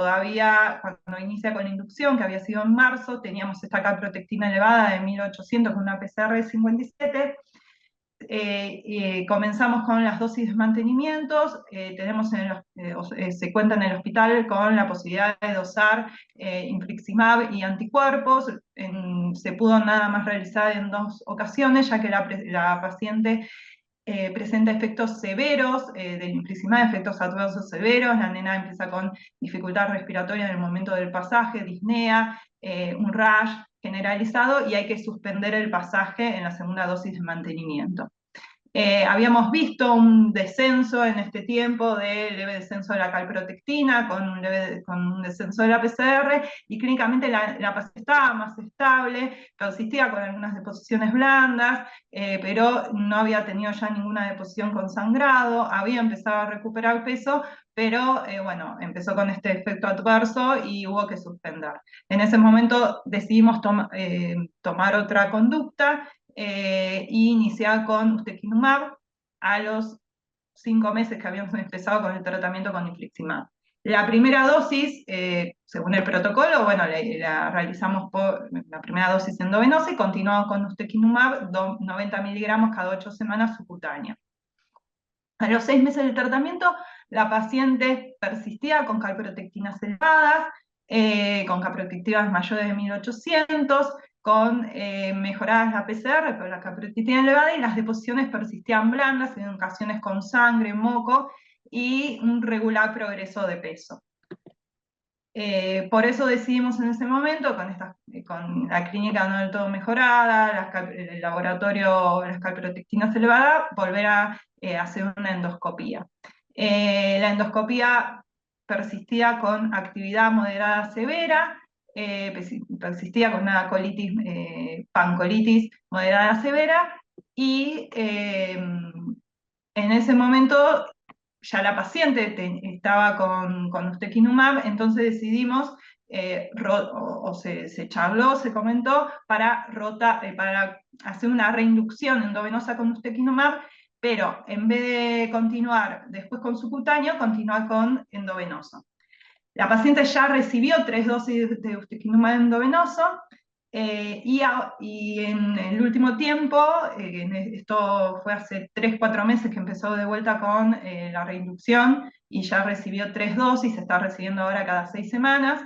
inicia con la inducción, que había sido en marzo, teníamos esta calprotectina elevada de 1800 con una PCR de 57. Comenzamos con las dosis de mantenimientos, se cuenta en el hospital con la posibilidad de dosar infliximab y anticuerpos. Se pudo nada más realizar en 2 ocasiones, ya que la paciente presenta efectos severos del infliximab, efectos adversos severos. La nena empieza con dificultad respiratoria en el momento del pasaje, disnea, un rash generalizado, y hay que suspender el pasaje en la segunda dosis de mantenimiento. Habíamos visto un descenso en este tiempo, de leve descenso de la calprotectina con un descenso de la PCR, y clínicamente la paciente estaba más estable, persistía con algunas deposiciones blandas, pero no había tenido ya ninguna deposición con sangrado, había empezado a recuperar peso, pero bueno, empezó con este efecto adverso y hubo que suspender. En ese momento decidimos tomar otra conducta, y iniciar con ustekinumab a los 5 meses que habíamos empezado con el tratamiento con infliximab. La primera dosis, según el protocolo, bueno, la realizamos por la primera dosis endovenosa y continuamos con ustekinumab 90 miligramos cada 8 semanas subcutánea. A los 6 meses del tratamiento, la paciente persistía con calprotectinas elevadas, con calprotectinas mayores de 1800, con mejoradas la PCR, pero la calprotectina elevada, y las deposiciones persistían blandas, en ocasiones con sangre, moco, y un regular progreso de peso. Por eso decidimos en ese momento, con la clínica no del todo mejorada, el laboratorio, las calprotectinas elevadas, volver a hacer una endoscopía. La endoscopía persistía con actividad moderada severa, persistía con una colitis, pancolitis moderada severa, y en ese momento ya la paciente estaba con ustekinumab, entonces decidimos, se charló, se comentó, para hacer una reinducción endovenosa con ustekinumab, pero en vez de continuar después con subcutáneo, continuar con endovenoso. La paciente ya recibió 3 dosis de ustekinumab endovenoso, y en el último tiempo, esto fue hace 3-4 meses que empezó de vuelta con la reinducción, y ya recibió 3 dosis, se está recibiendo ahora cada 6 semanas.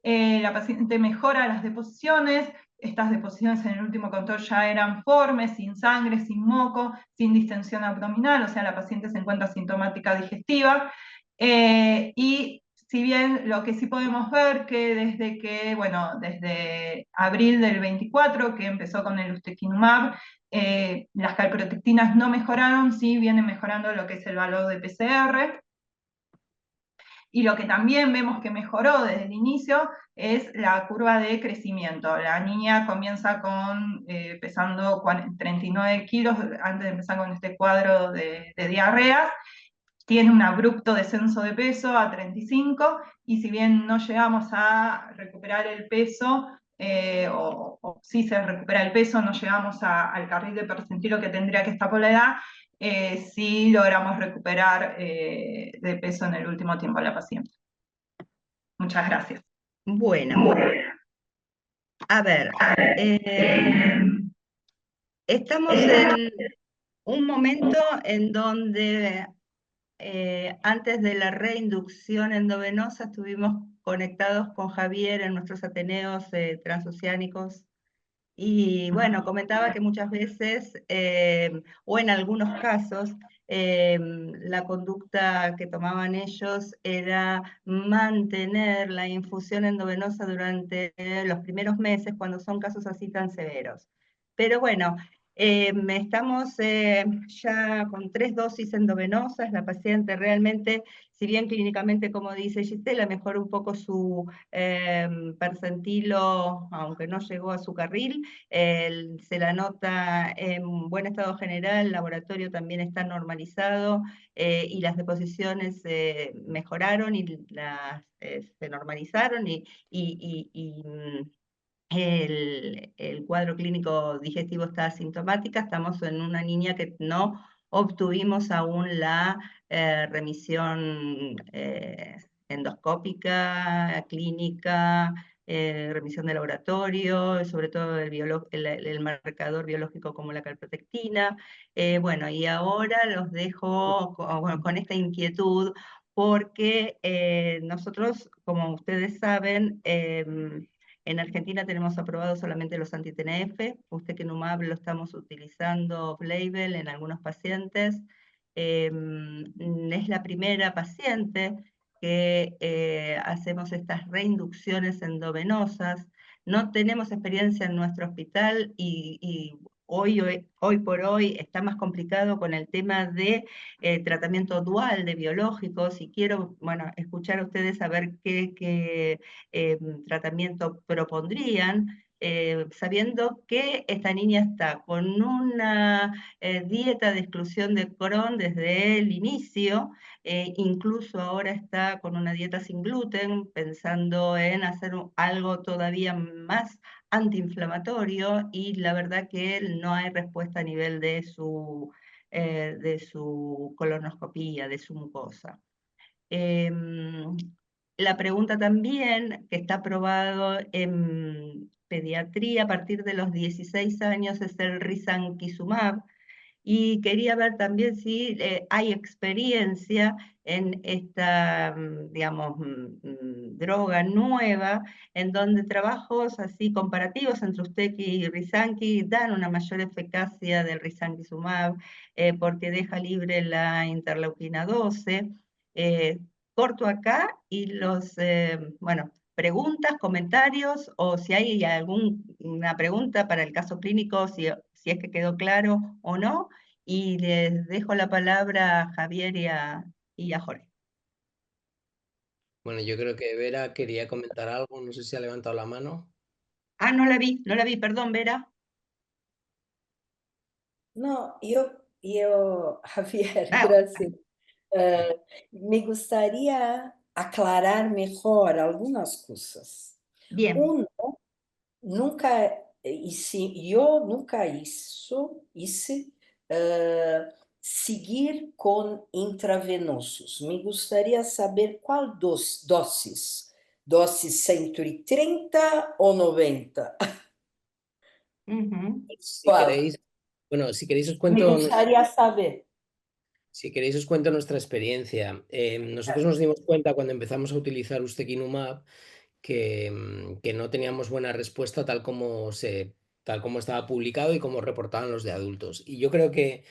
La paciente mejora las deposiciones. Estas deposiciones en el último control ya eran formes, sin sangre, sin moco, sin distensión abdominal, o sea, la paciente se encuentra asintomática digestiva. Y si bien lo que sí podemos ver que desde abril del 24, que empezó con el ustekinumab, las calprotectinas no mejoraron, sí vienen mejorando lo que es el valor de PCR. Y lo que también vemos que mejoró desde el inicio es la curva de crecimiento. La niña comienza pesando 39 kilos antes de empezar con este cuadro de diarreas. Tiene un abrupto descenso de peso a 35, y si bien no llegamos a recuperar el peso, o sí se recupera el peso, no llegamos al carril de percentilo que tendría que estar por la edad, sí logramos recuperar de peso en el último tiempo a la paciente. Muchas gracias. Bueno, a ver, estamos en un momento en donde antes de la reinducción endovenosa estuvimos conectados con Javier en nuestros ateneos transoceánicos, y bueno, comentaba que muchas veces, o en algunos casos, la conducta que tomaban ellos era mantener la infusión endovenosa durante los primeros meses, cuando son casos así tan severos. Pero bueno, estamos ya con 3 dosis endovenosas. La paciente realmente, si bien clínicamente, como dice Gisela, mejoró un poco su percentilo, aunque no llegó a su carril, se la nota en buen estado general, el laboratorio también está normalizado, y las deposiciones mejoraron y se normalizaron, el cuadro clínico digestivo está asintomática. Estamos en una niña que no obtuvimos aún la remisión endoscópica, clínica, remisión de laboratorio, sobre todo el marcador biológico como la calprotectina. Bueno, y ahora los dejo con esta inquietud, porque nosotros, como ustedes saben, En Argentina tenemos aprobado solamente los anti-TNF, ustekinumab lo estamos utilizando off-label en algunos pacientes. Es la primera paciente que hacemos estas reinducciones endovenosas. No tenemos experiencia en nuestro hospital y hoy por hoy está más complicado con el tema de tratamiento dual de biológicos y quiero, bueno, escuchar a ustedes a ver qué tratamiento propondrían, sabiendo que esta niña está con una dieta de exclusión de Crohn desde el inicio, incluso ahora está con una dieta sin gluten, pensando en hacer algo todavía más antiinflamatorio y la verdad que no hay respuesta a nivel de su colonoscopía, de su mucosa. La pregunta también, que está aprobado en pediatría a partir de los 16 años, es el risankizumab, y quería ver también si hay experiencia en esta, digamos, droga nueva, en donde trabajos así comparativos entre Usteki y Risanki dan una mayor eficacia del risankizumab, porque deja libre la interleuquina 12. Corto acá y bueno, preguntas, comentarios, o si hay alguna pregunta para el caso clínico, si es que quedó claro o no, y les dejo la palabra a Javier y a Jorge. Bueno, yo creo que Vera quería comentar algo, no sé si ha levantado la mano. Ah, no la vi, perdón, Vera. No, Javier, Ah, gracias. Me gustaría aclarar mejor algunas cosas. bien. Uno, yo nunca hice seguir con intravenosos. Me gustaría saber cuál dosis. Dosis 130 o 90. Si ¿Cuál? queréis, bueno, si queréis os Me cuento, gustaría saber. si queréis os cuento nuestra experiencia. Nosotros nos dimos cuenta cuando empezamos a utilizar ustekinumab que no teníamos buena respuesta tal como estaba publicado y como reportaban los de adultos. Y yo creo que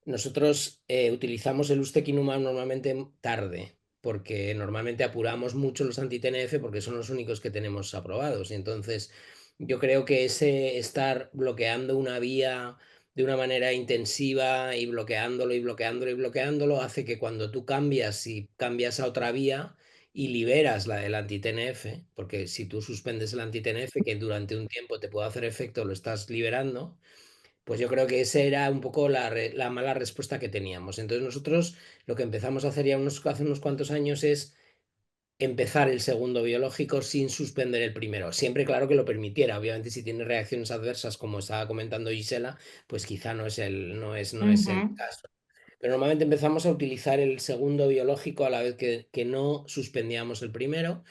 nosotros utilizamos el ustekinumab normalmente tarde, porque normalmente apuramos mucho los anti-TNF porque son los únicos que tenemos aprobados. Y entonces yo creo que ese estar bloqueando una vía de una manera intensiva y bloqueándolo y bloqueándolo y bloqueándolo hace que cuando tú cambias y cambias a otra vía y liberas la del anti-TNF, porque si tú suspendes el anti-TNF que durante un tiempo te puede hacer efecto, lo estás liberando, pues yo creo que esa era un poco la mala respuesta que teníamos. Entonces nosotros lo que empezamos a hacer ya hace unos cuantos años es empezar el segundo biológico sin suspender el primero. Siempre claro que lo permitiera. Obviamente si tiene reacciones adversas, como estaba comentando Gisela, pues quizá no es el caso. Pero normalmente empezamos a utilizar el segundo biológico a la vez que no suspendíamos el primero,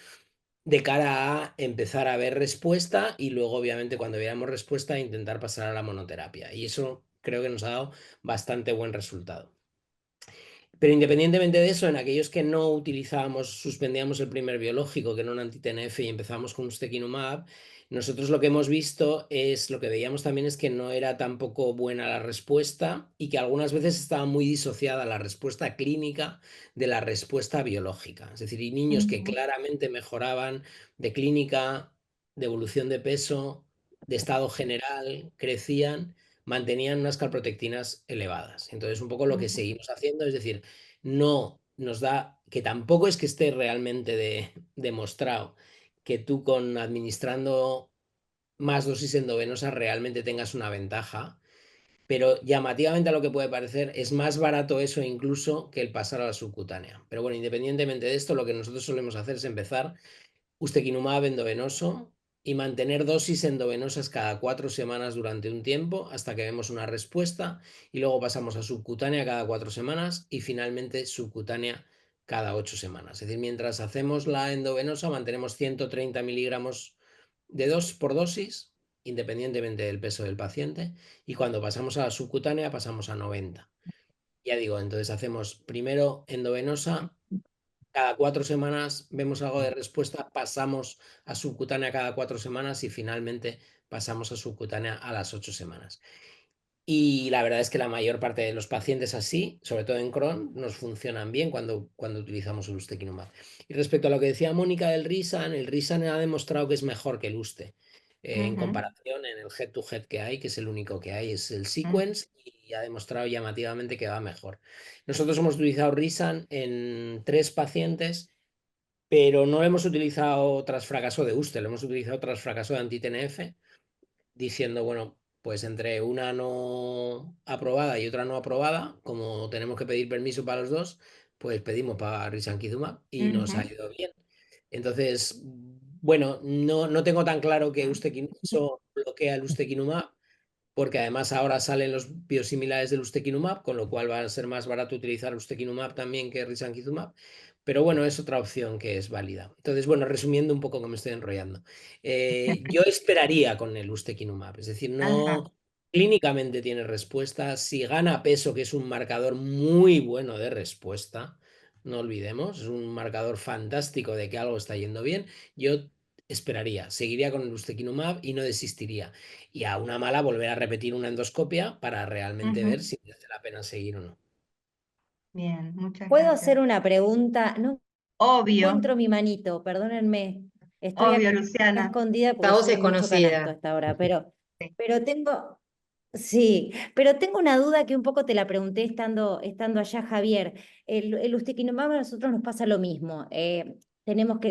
de cara a empezar a ver respuesta y luego, obviamente, cuando veamos respuesta, intentar pasar a la monoterapia. Y eso creo que nos ha dado bastante buen resultado. Pero independientemente de eso, en aquellos que no utilizábamos, suspendíamos el primer biológico, que era un anti-TNF, y empezamos con ustekinumab, nosotros lo que hemos visto es, lo que veíamos también es que no era tampoco buena la respuesta y que algunas veces estaba muy disociada la respuesta clínica de la respuesta biológica. Es decir, y niños que claramente mejoraban de clínica, de evolución de peso, de estado general, crecían, mantenían unas calprotectinas elevadas. Entonces, un poco lo que seguimos haciendo es decir, no nos da, que tampoco es que esté realmente demostrado que tú administrando más dosis endovenosas realmente tengas una ventaja, pero llamativamente a lo que puede parecer es más barato eso incluso que el pasar a la subcutánea. Pero bueno, independientemente de esto, lo que nosotros solemos hacer es empezar ustekinumab endovenoso y mantener dosis endovenosas cada 4 semanas durante un tiempo hasta que vemos una respuesta y luego pasamos a subcutánea cada 4 semanas y finalmente subcutánea cada 8 semanas. Es decir, mientras hacemos la endovenosa mantenemos 130 miligramos de por dosis, independientemente del peso del paciente, y cuando pasamos a la subcutánea pasamos a 90. Ya digo, entonces hacemos primero endovenosa cada 4 semanas vemos algo de respuesta, pasamos a subcutánea cada 4 semanas y finalmente pasamos a subcutánea a las 8 semanas. Y la verdad es que la mayor parte de los pacientes así, sobre todo en Crohn, nos funcionan bien cuando utilizamos el ustekinumab. Y respecto a lo que decía Mónica del Risan, el Risan ha demostrado que es mejor que el Uste. En comparación, en el head-to-head que hay, que es el único que hay, es el Sequence, y ha demostrado llamativamente que va mejor. Nosotros hemos utilizado Risan en 3 pacientes, pero no lo hemos utilizado tras fracaso de Uste, lo hemos utilizado tras fracaso de anti-TNF, diciendo, bueno, pues entre una no aprobada y otra no aprobada, como tenemos que pedir permiso para los dos, pues pedimos para risankizumab y nos ha ido bien. Entonces, bueno, no tengo tan claro que eso bloquea el ustekinumab, porque además ahora salen los biosimilares del ustekinumab, con lo cual va a ser más barato utilizar ustekinumab también que risankizumab. Pero bueno, es otra opción que es válida. Entonces, bueno, resumiendo un poco que me estoy enrollando. Yo esperaría con el ustekinumab, es decir, no clínicamente tiene respuesta. Si gana peso, que es un marcador muy bueno de respuesta, no olvidemos, es un marcador fantástico de que algo está yendo bien, yo esperaría, seguiría con el ustekinumab y no desistiría. Y a una mala volver a repetir una endoscopia para realmente ver si merece la pena seguir o no. Bien, muchas ¿Puedo gracias. hacer una pregunta? No Obvio, encuentro mi manito, perdónenme. Estoy acá obvio, Luciana. escondida porque Esta voz subo es mucho canasto a conocida. esta hora, pero sí, pero tengo una duda que un poco te la pregunté estando allá, Javier. El ustekinumab a nosotros nos pasa lo mismo.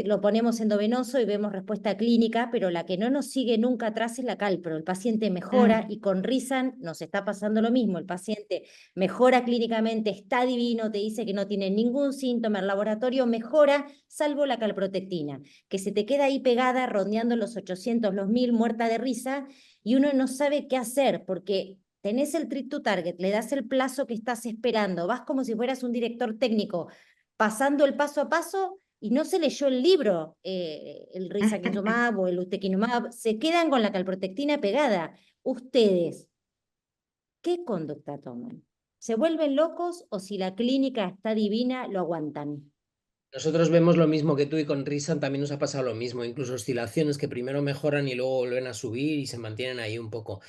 Lo ponemos endovenoso y vemos respuesta clínica, pero la que no nos sigue nunca atrás es la calpro. El paciente mejora y con Risan nos está pasando lo mismo. El paciente mejora clínicamente, está divino, te dice que no tiene ningún síntoma, el laboratorio mejora, salvo la calprotectina, que se te queda ahí pegada, rondeando los 800, los 1000, muerta de risa, y uno no sabe qué hacer porque tenés el treat to target, le das el plazo que estás esperando, vas como si fueras un director técnico, pasando el paso a paso y no se leyó el libro, el risankizumab o el ustekinumab, se quedan con la calprotectina pegada. Ustedes, ¿qué conducta toman? ¿Se vuelven locos o si la clínica está divina, lo aguantan? Nosotros vemos lo mismo que tú y con Risan también nos ha pasado lo mismo, incluso oscilaciones que primero mejoran y luego vuelven a subir y se mantienen ahí un poco.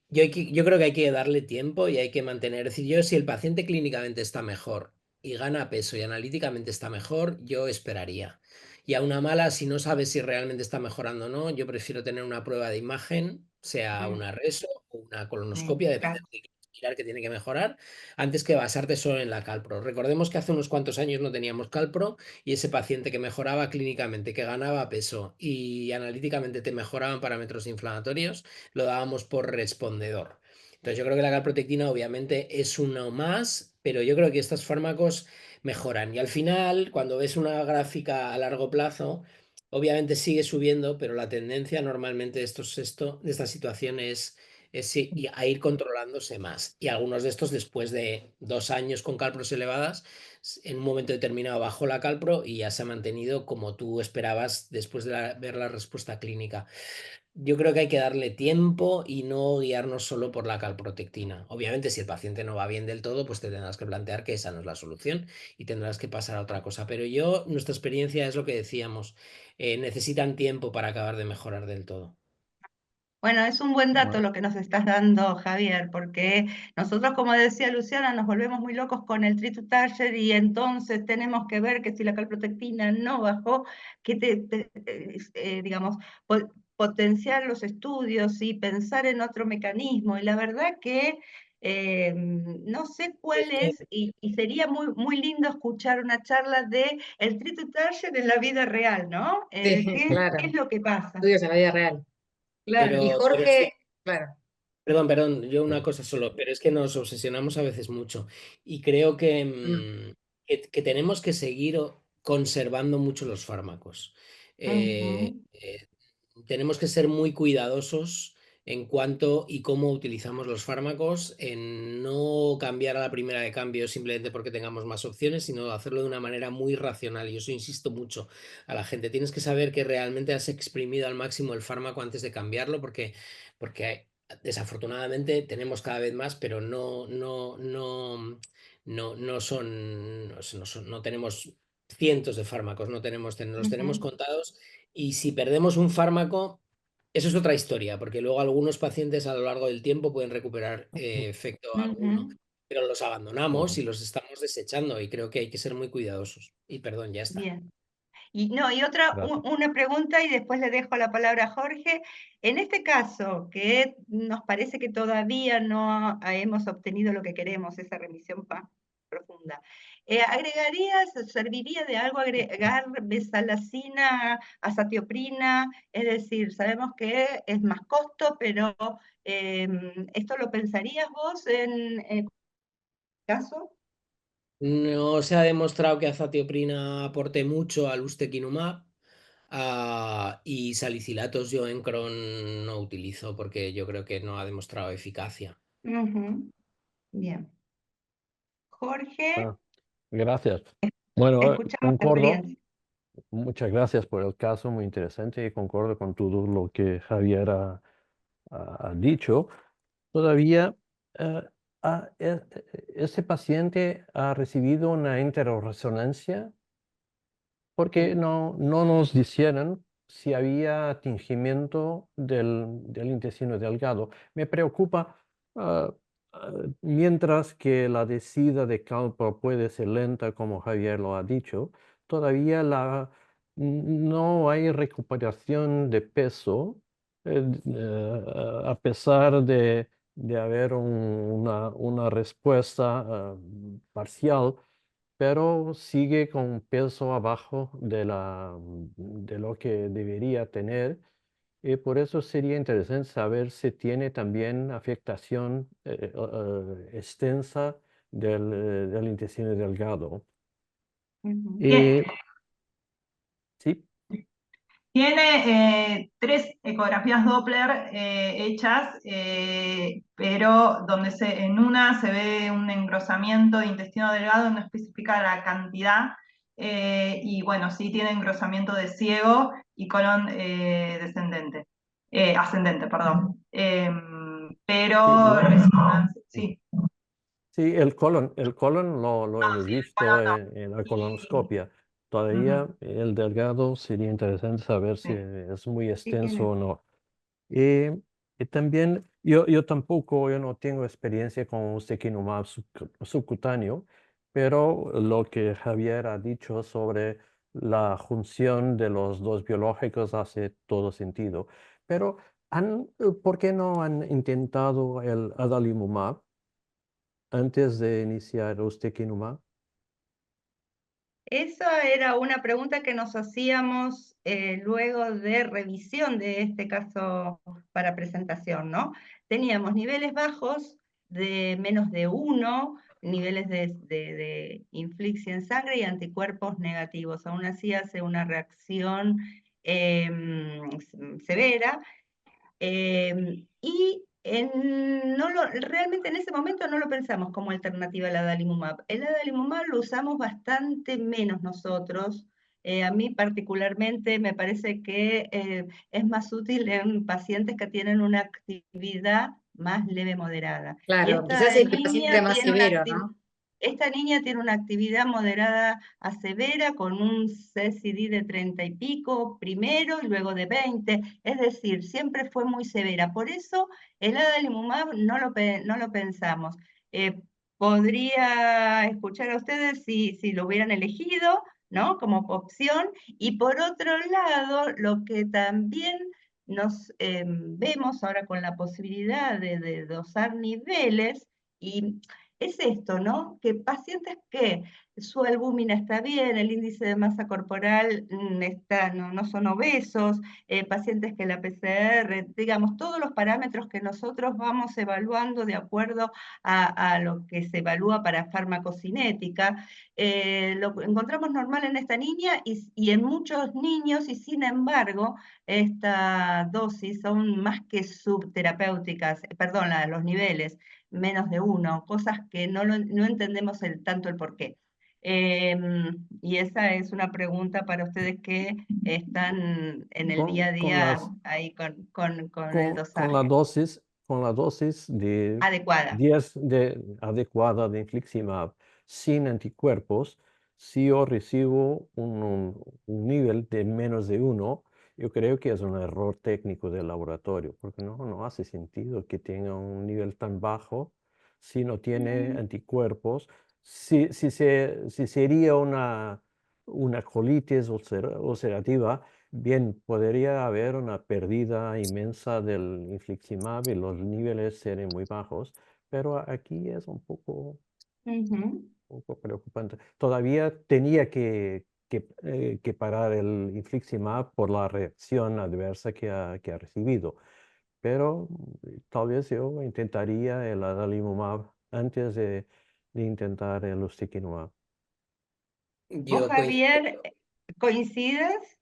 Yo creo que hay que darle tiempo y hay que mantener, es decir, yo si el paciente clínicamente está mejor y gana peso y analíticamente está mejor, yo esperaría. Y a una mala, si no sabes si realmente está mejorando o no, yo prefiero tener una prueba de imagen, sea una reso o una colonoscopia, depende de lo que quieras mirar que tiene que mejorar, antes que basarte solo en la calpro. Recordemos que hace unos cuantos años no teníamos calpro y ese paciente que mejoraba clínicamente, que ganaba peso y analíticamente te mejoraban parámetros inflamatorios, lo dábamos por respondedor. Entonces yo creo que la calprotectina obviamente es uno más, pero yo creo que estos fármacos mejoran. Y al final, cuando ves una gráfica a largo plazo, obviamente sigue subiendo, pero la tendencia normalmente de esta situación es a ir controlándose más. Y algunos de estos, después de 2 años con calpros elevadas, en un momento determinado bajó la calpro y ya se ha mantenido como tú esperabas después de ver la respuesta clínica. Yo creo que hay que darle tiempo y no guiarnos solo por la calprotectina. Obviamente, si el paciente no va bien del todo, pues te tendrás que plantear que esa no es la solución y tendrás que pasar a otra cosa. Pero nuestra experiencia es lo que decíamos, necesitan tiempo para acabar de mejorar del todo. Bueno, es un buen dato Bueno, lo que nos estás dando, Javier, porque nosotros, como decía Luciana, nos volvemos muy locos con el treat to target y entonces tenemos que ver que si la calprotectina no bajó, que digamos, potenciar los estudios y pensar en otro mecanismo. Y la verdad que no sé cuál es, y sería muy, muy lindo escuchar una charla de el treat to target en la vida real, ¿no? Sí, ¿Qué claro. es lo que pasa? Estudios en la vida real. Claro. Y Pero sí, Jorge, claro. perdón, yo una cosa solo, pero es que nos obsesionamos a veces mucho y creo que tenemos que seguir conservando mucho los fármacos. Eh, Ujú. eh, Tenemos que ser muy cuidadosos en cuanto y cómo utilizamos los fármacos, en no cambiar a la primera de cambio simplemente porque tengamos más opciones, sino hacerlo de una manera muy racional. Y eso insisto mucho a la gente. Tienes que saber que realmente has exprimido al máximo el fármaco antes de cambiarlo, porque desafortunadamente tenemos cada vez más, pero no tenemos cientos de fármacos, no tenemos, los tenemos Ujú. contados, y si perdemos un fármaco, eso es otra historia, porque luego algunos pacientes a lo largo del tiempo pueden recuperar efecto alguno, Ujú. pero los abandonamos Ujú. y los estamos desechando, y creo que hay que ser muy cuidadosos. Y perdón, ya está. Bien. Y no, y otra, Gracias. una pregunta y después le dejo la palabra a Jorge. En este caso, que nos parece que todavía no hemos obtenido lo que queremos, esa remisión profunda, ¿serviría de algo agregar besalacina, azatioprina? Es decir, sabemos que es más costo, pero ¿esto lo pensarías vos en el caso? No se ha demostrado que azatioprina aporte mucho al ustekinumab, y salicilatos yo en Crohn no utilizo porque yo creo que no ha demostrado eficacia. Ujú. Bien. Jorge, Ah, gracias. Bueno, escuchamos tu concordo. experiencia. Muchas gracias por el caso, muy interesante, y concordo con todo lo que Javier ha dicho. Todavía, eh, ese paciente ha recibido una interresonancia porque no nos dijeron si había tingimiento del intestino delgado. Me preocupa, ah, mientras que la descida de calpo puede ser lenta, como Javier lo ha dicho, todavía no hay recuperación de peso, a pesar de haber una respuesta parcial, pero sigue con peso abajo de lo que debería tener. Y por eso sería interesante saber si tiene también afectación extensa del intestino delgado. Ujú. Eh, Sí, Tiene 3 ecografías Doppler hechas, pero donde en una se ve un engrosamiento de intestino delgado, no especifica la cantidad, y bueno, sí tiene engrosamiento de ciego y colon ascendente, perdón. sí, Pero resonancia, sí. sí, el colon lo No, hemos sí, el colon visto no. en la Y, colonoscopia. ujú. Todavía el delgado sería interesante saber si Sí, es muy sí extenso tiene. o no. Y, y también, yo tampoco, yo no tengo experiencia con ustekinumab subcutáneo, pero lo que Javier ha dicho sobre la junción de los dos biológicos hace todo sentido. Pero, ¿por qué no han intentado el adalimumab antes de iniciar ustekinumab? Esa era una pregunta que nos hacíamos luego de revisión de este caso para presentación, ¿no? Teníamos niveles bajos de menos de 1, niveles de inflixia en sangre y anticuerpos negativos. Aún así hace una reacción severa. Y realmente en ese momento no lo pensamos como alternativa al adalimumab. El adalimumab lo usamos bastante menos nosotros. A mí particularmente me parece que es más útil en pacientes que tienen una actividad más leve moderada. Y Claro, quizás esta el paciente niña más tiene una severo, ¿no? esta niña tiene una actividad moderada a severa con un CSD de 30 y pico primero y luego de 20, es decir, siempre fue muy severa. Por eso el adalimumab no lo pensamos. Podría escuchar a ustedes si lo hubieran elegido, ¿no? Como opción. Y por otro lado, lo que también nos vemos ahora con la posibilidad de dosar niveles, y es esto, ¿no? Que pacientes que su albúmina está bien, el índice de masa corporal no son obesos, pacientes que la PCR, digamos, todos los parámetros que nosotros vamos evaluando de acuerdo a lo que se evalúa para farmacocinética, lo encontramos normal en esta niña y en muchos niños, y sin embargo, esta dosis son más que subterapéuticas, perdón, los niveles menos de 1, cosas que no entendemos tanto el porqué. Y esa es una pregunta para ustedes que están en el día a Con día las ahí con el con la dosaje dosis, con la dosis adecuada. adecuada de infliximab sin anticuerpos, si yo recibo un nivel de menos de 1, yo creo que es un error técnico del laboratorio, porque no hace sentido que tenga un nivel tan bajo si no tiene anticuerpos. Si sería una colitis ulcerativa, bien, podría haber una pérdida inmensa del infliximab y los niveles serían muy bajos, pero aquí es un poco preocupante. Todavía tenía que parar el infliximab por la reacción adversa que ha recibido, pero tal vez yo intentaría el adalimumab antes de intentar el ustekinumab. ¿Vos, Yo Javier, coincides?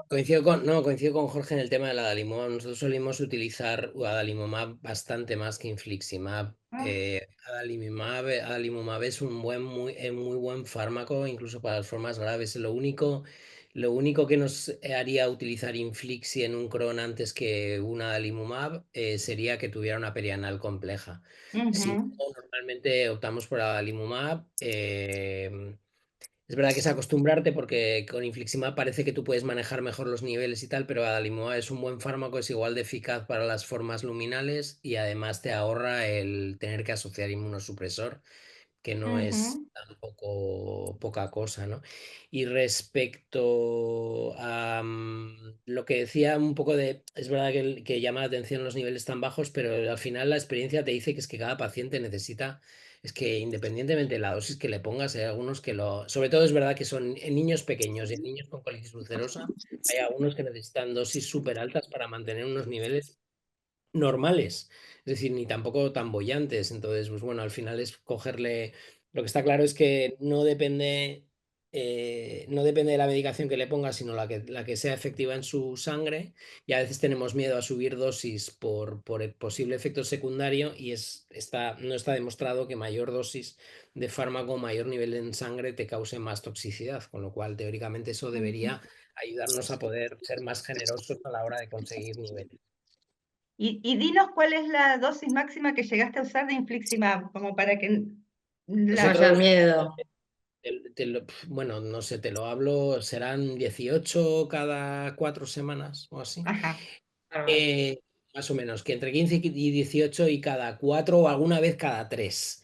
coincido con Jorge en el tema del adalimumab. Nosotros solimos utilizar adalimumab bastante más que infliximab. Adalimumab es un muy buen fármaco, incluso para las formas graves. Lo único que nos haría utilizar inflixi en un Crohn antes que un adalimumab sería que tuviera una perianal compleja. Si no, normalmente optamos por adalimumab. Es verdad que es acostumbrarte porque con infliximab parece que tú puedes manejar mejor los niveles y tal, pero adalimumab es un buen fármaco, es igual de eficaz para las formas luminales y además te ahorra el tener que asociar inmunosupresor, que no es tampoco poca cosa, ¿no? Y respecto a lo que decía un poco de, es verdad que llama la atención los niveles tan bajos, pero al final la experiencia te dice que es que cada paciente necesita, es que independientemente de la dosis que le pongas, hay algunos que sobre todo es verdad que son en niños pequeños y en niños con colitis ulcerosa, hay algunos que necesitan dosis súper altas para mantener unos niveles normales, es decir, ni tampoco tan bollantes. Entonces, pues bueno, al final es cogerle. Lo que está claro es que no depende de la medicación que le ponga, sino la que sea efectiva en su sangre. Y a veces tenemos miedo a subir dosis por el posible efecto secundario y no está demostrado que mayor dosis de fármaco, mayor nivel en sangre te cause más toxicidad, con lo cual teóricamente eso debería ayudarnos a poder ser más generosos a la hora de conseguir niveles. Y dinos cuál es la dosis máxima que llegaste a usar de infliximab, como para que No haya miedo. Bueno, no sé, te lo hablo, serán 18 cada 4 semanas o así. Ajá. Más o menos, que entre 15 y 18 y cada 4 o alguna vez cada 3.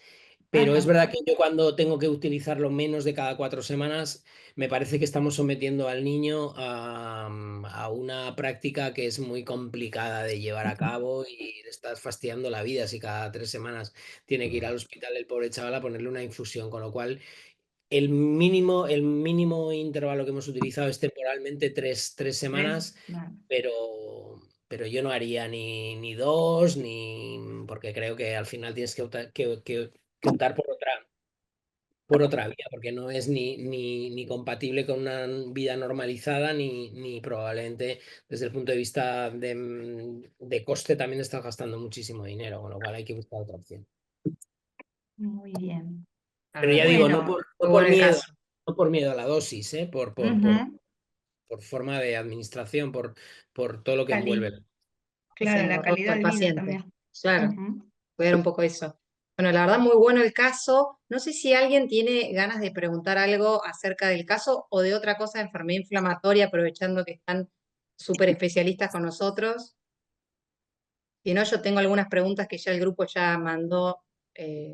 Pero Ajá. es verdad que yo cuando tengo que utilizarlo menos de cada 4 semanas, me parece que estamos sometiendo al niño a una práctica que es muy complicada de llevar a cabo y le estás fastidiando la vida si cada 3 semanas tiene que ir al hospital el pobre chaval a ponerle una infusión, con lo cual el mínimo intervalo que hemos utilizado es temporalmente tres semanas, pero yo no haría ni 2, porque creo que al final tienes que optar por otra vía, porque no es ni compatible con una vida normalizada, ni probablemente desde el punto de vista de coste también estás gastando muchísimo dinero, con lo cual hay que buscar otra opción. Muy bien. Pero ya digo, no Bueno, por miedo. No por miedo a la dosis, por forma de administración, por todo lo que envuelve. Claro, Ese la rol calidad del de vida paciente. también. Claro, cuidar un poco eso. Bueno, la verdad, muy bueno el caso. No sé si alguien tiene ganas de preguntar algo acerca del caso o de otra cosa de enfermedad inflamatoria, aprovechando que están súper especialistas con nosotros. Si no, yo tengo algunas preguntas que ya el grupo ya mandó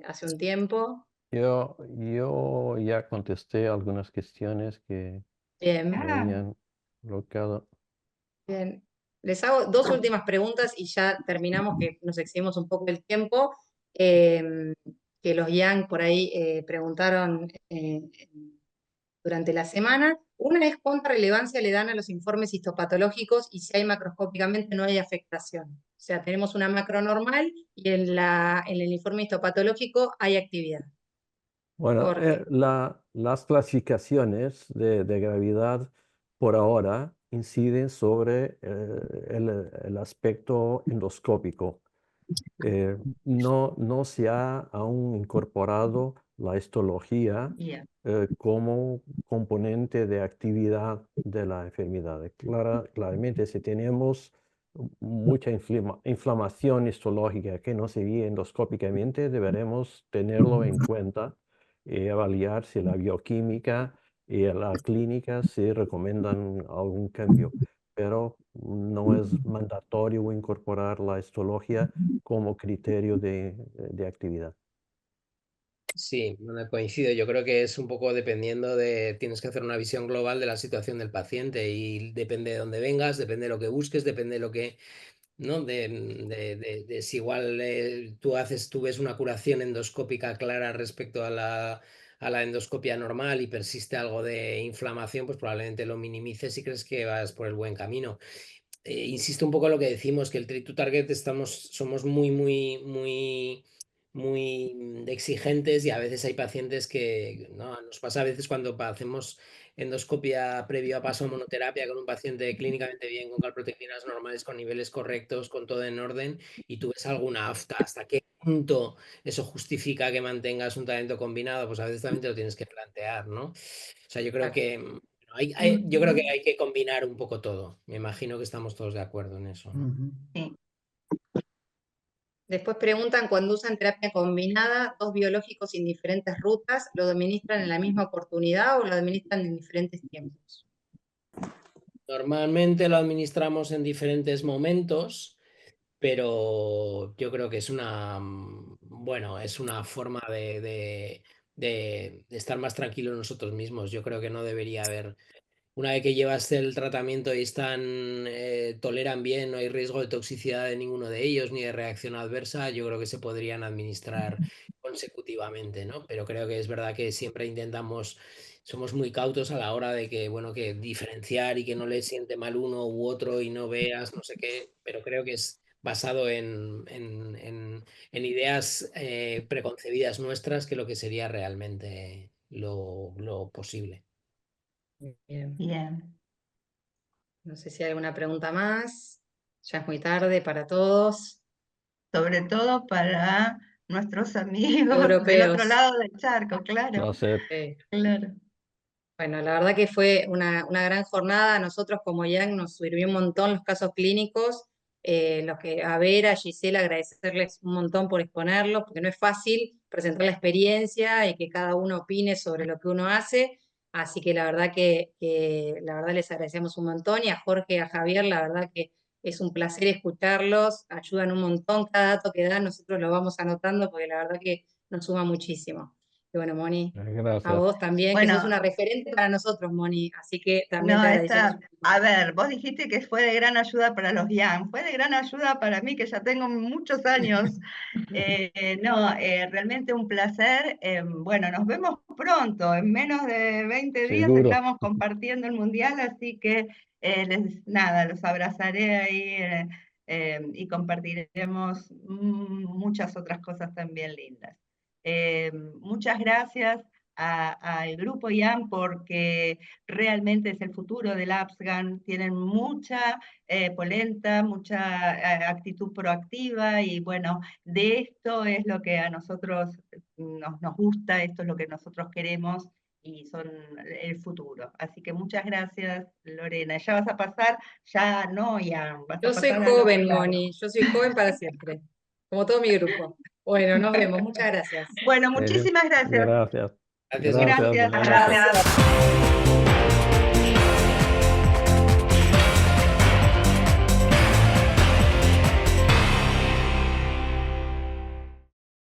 hace un tiempo. Yo ya contesté algunas cuestiones que Bien, me habían bloqueado. bien. Les hago dos últimas preguntas y ya terminamos, que nos excedimos un poco el tiempo. Que los Yang por ahí preguntaron durante la semana. Una es cuánta relevancia le dan a los informes histopatológicos y si hay macroscópicamente no hay afectación. O sea, tenemos una macro normal y en el informe histopatológico hay actividad. Bueno, Jorge. las clasificaciones de gravedad por ahora inciden sobre el aspecto endoscópico. No se ha aún incorporado la histología como componente de actividad de la enfermedad. Claramente, si tenemos mucha inflamación histológica que no se ve endoscópicamente, deberemos tenerlo en cuenta y evaluar si la bioquímica y la clínica se recomiendan algún cambio, pero no es mandatorio incorporar la histología como criterio de actividad. Sí, no coincido. Yo creo que es un poco dependiendo tienes que hacer una visión global de la situación del paciente y depende de dónde vengas, depende de lo que busques, depende de lo que, ¿no? De si igual tú ves una curación endoscópica clara respecto a la endoscopia normal y persiste algo de inflamación, pues probablemente lo minimices y crees que vas por el buen camino. Insisto un poco en lo que decimos, que el Treat to Target somos muy exigentes y a veces hay pacientes que, ¿no? Nos pasa a veces cuando hacemos endoscopia previo a paso a monoterapia con un paciente clínicamente bien, con calprotectinas normales, con niveles correctos, con todo en orden, y tú ves alguna afta. ¿Hasta qué punto eso justifica que mantengas un tratamiento combinado? Pues a veces también te lo tienes que plantear, ¿no? O sea, yo creo que yo creo que hay que combinar un poco todo. Me imagino que estamos todos de acuerdo en eso, ¿no? Sí. Después preguntan, cuando usan terapia combinada, dos biológicos sin diferentes rutas, ¿lo administran en la misma oportunidad o lo administran en diferentes tiempos? Normalmente lo administramos en diferentes momentos, pero yo creo que es es una forma de estar más tranquilos nosotros mismos. Yo creo que no debería haber. Una vez que llevas el tratamiento y toleran bien, no hay riesgo de toxicidad de ninguno de ellos ni de reacción adversa, yo creo que se podrían administrar consecutivamente, ¿no? Pero creo que es verdad que siempre somos muy cautos a la hora de que diferenciar y que no le siente mal uno u otro y no veas, no sé qué, pero creo que es basado en ideas preconcebidas nuestras que lo que sería realmente lo posible. Bien. Bien. No sé si hay alguna pregunta más. Ya es muy tarde para todos. Sobre todo para nuestros amigos del Europeos. otro lado del charco, claro. Placer. Claro. Bueno, la verdad que fue una gran jornada. A nosotros como Yang nos sirvió un montón los casos clínicos. A Vera, a Gisela, agradecerles un montón por exponerlos, porque no es fácil presentar la experiencia y que cada uno opine sobre lo que uno hace. Así que la verdad la verdad les agradecemos un montón. Y a Jorge y a Javier, la verdad que es un placer escucharlos. Ayudan un montón. Cada dato que dan nosotros lo vamos anotando porque la verdad que nos suma muchísimo. Y bueno, Moni, a Gracias. vos también, que Bueno, sos una referente para nosotros, Moni, así que también no, te agradecemos. a ver, vos dijiste que fue de gran ayuda para los Yang, fue de gran ayuda para mí que ya tengo muchos años. Realmente un placer. Bueno, nos vemos pronto, en menos de 20 días Seguro. estamos compartiendo el Mundial, así que los abrazaré ahí y compartiremos muchas otras cosas también lindas. Muchas gracias al Grupo IAM porque realmente es el futuro del APSGAN, tienen mucha polenta, mucha actitud proactiva y bueno, de esto es lo que a nosotros nos gusta, esto es lo que nosotros queremos y son el futuro. Así que muchas gracias, Lorena. Ya vas a pasar, ya no, IAM, vas a Yo soy pasar al otro joven, lado. Moni, yo soy joven para siempre, como todo mi grupo. Bueno, nos vemos, muchas gracias. Bueno, muchísimas gracias. Gracias. Gracias. Gracias. Buenas noches. Gracias.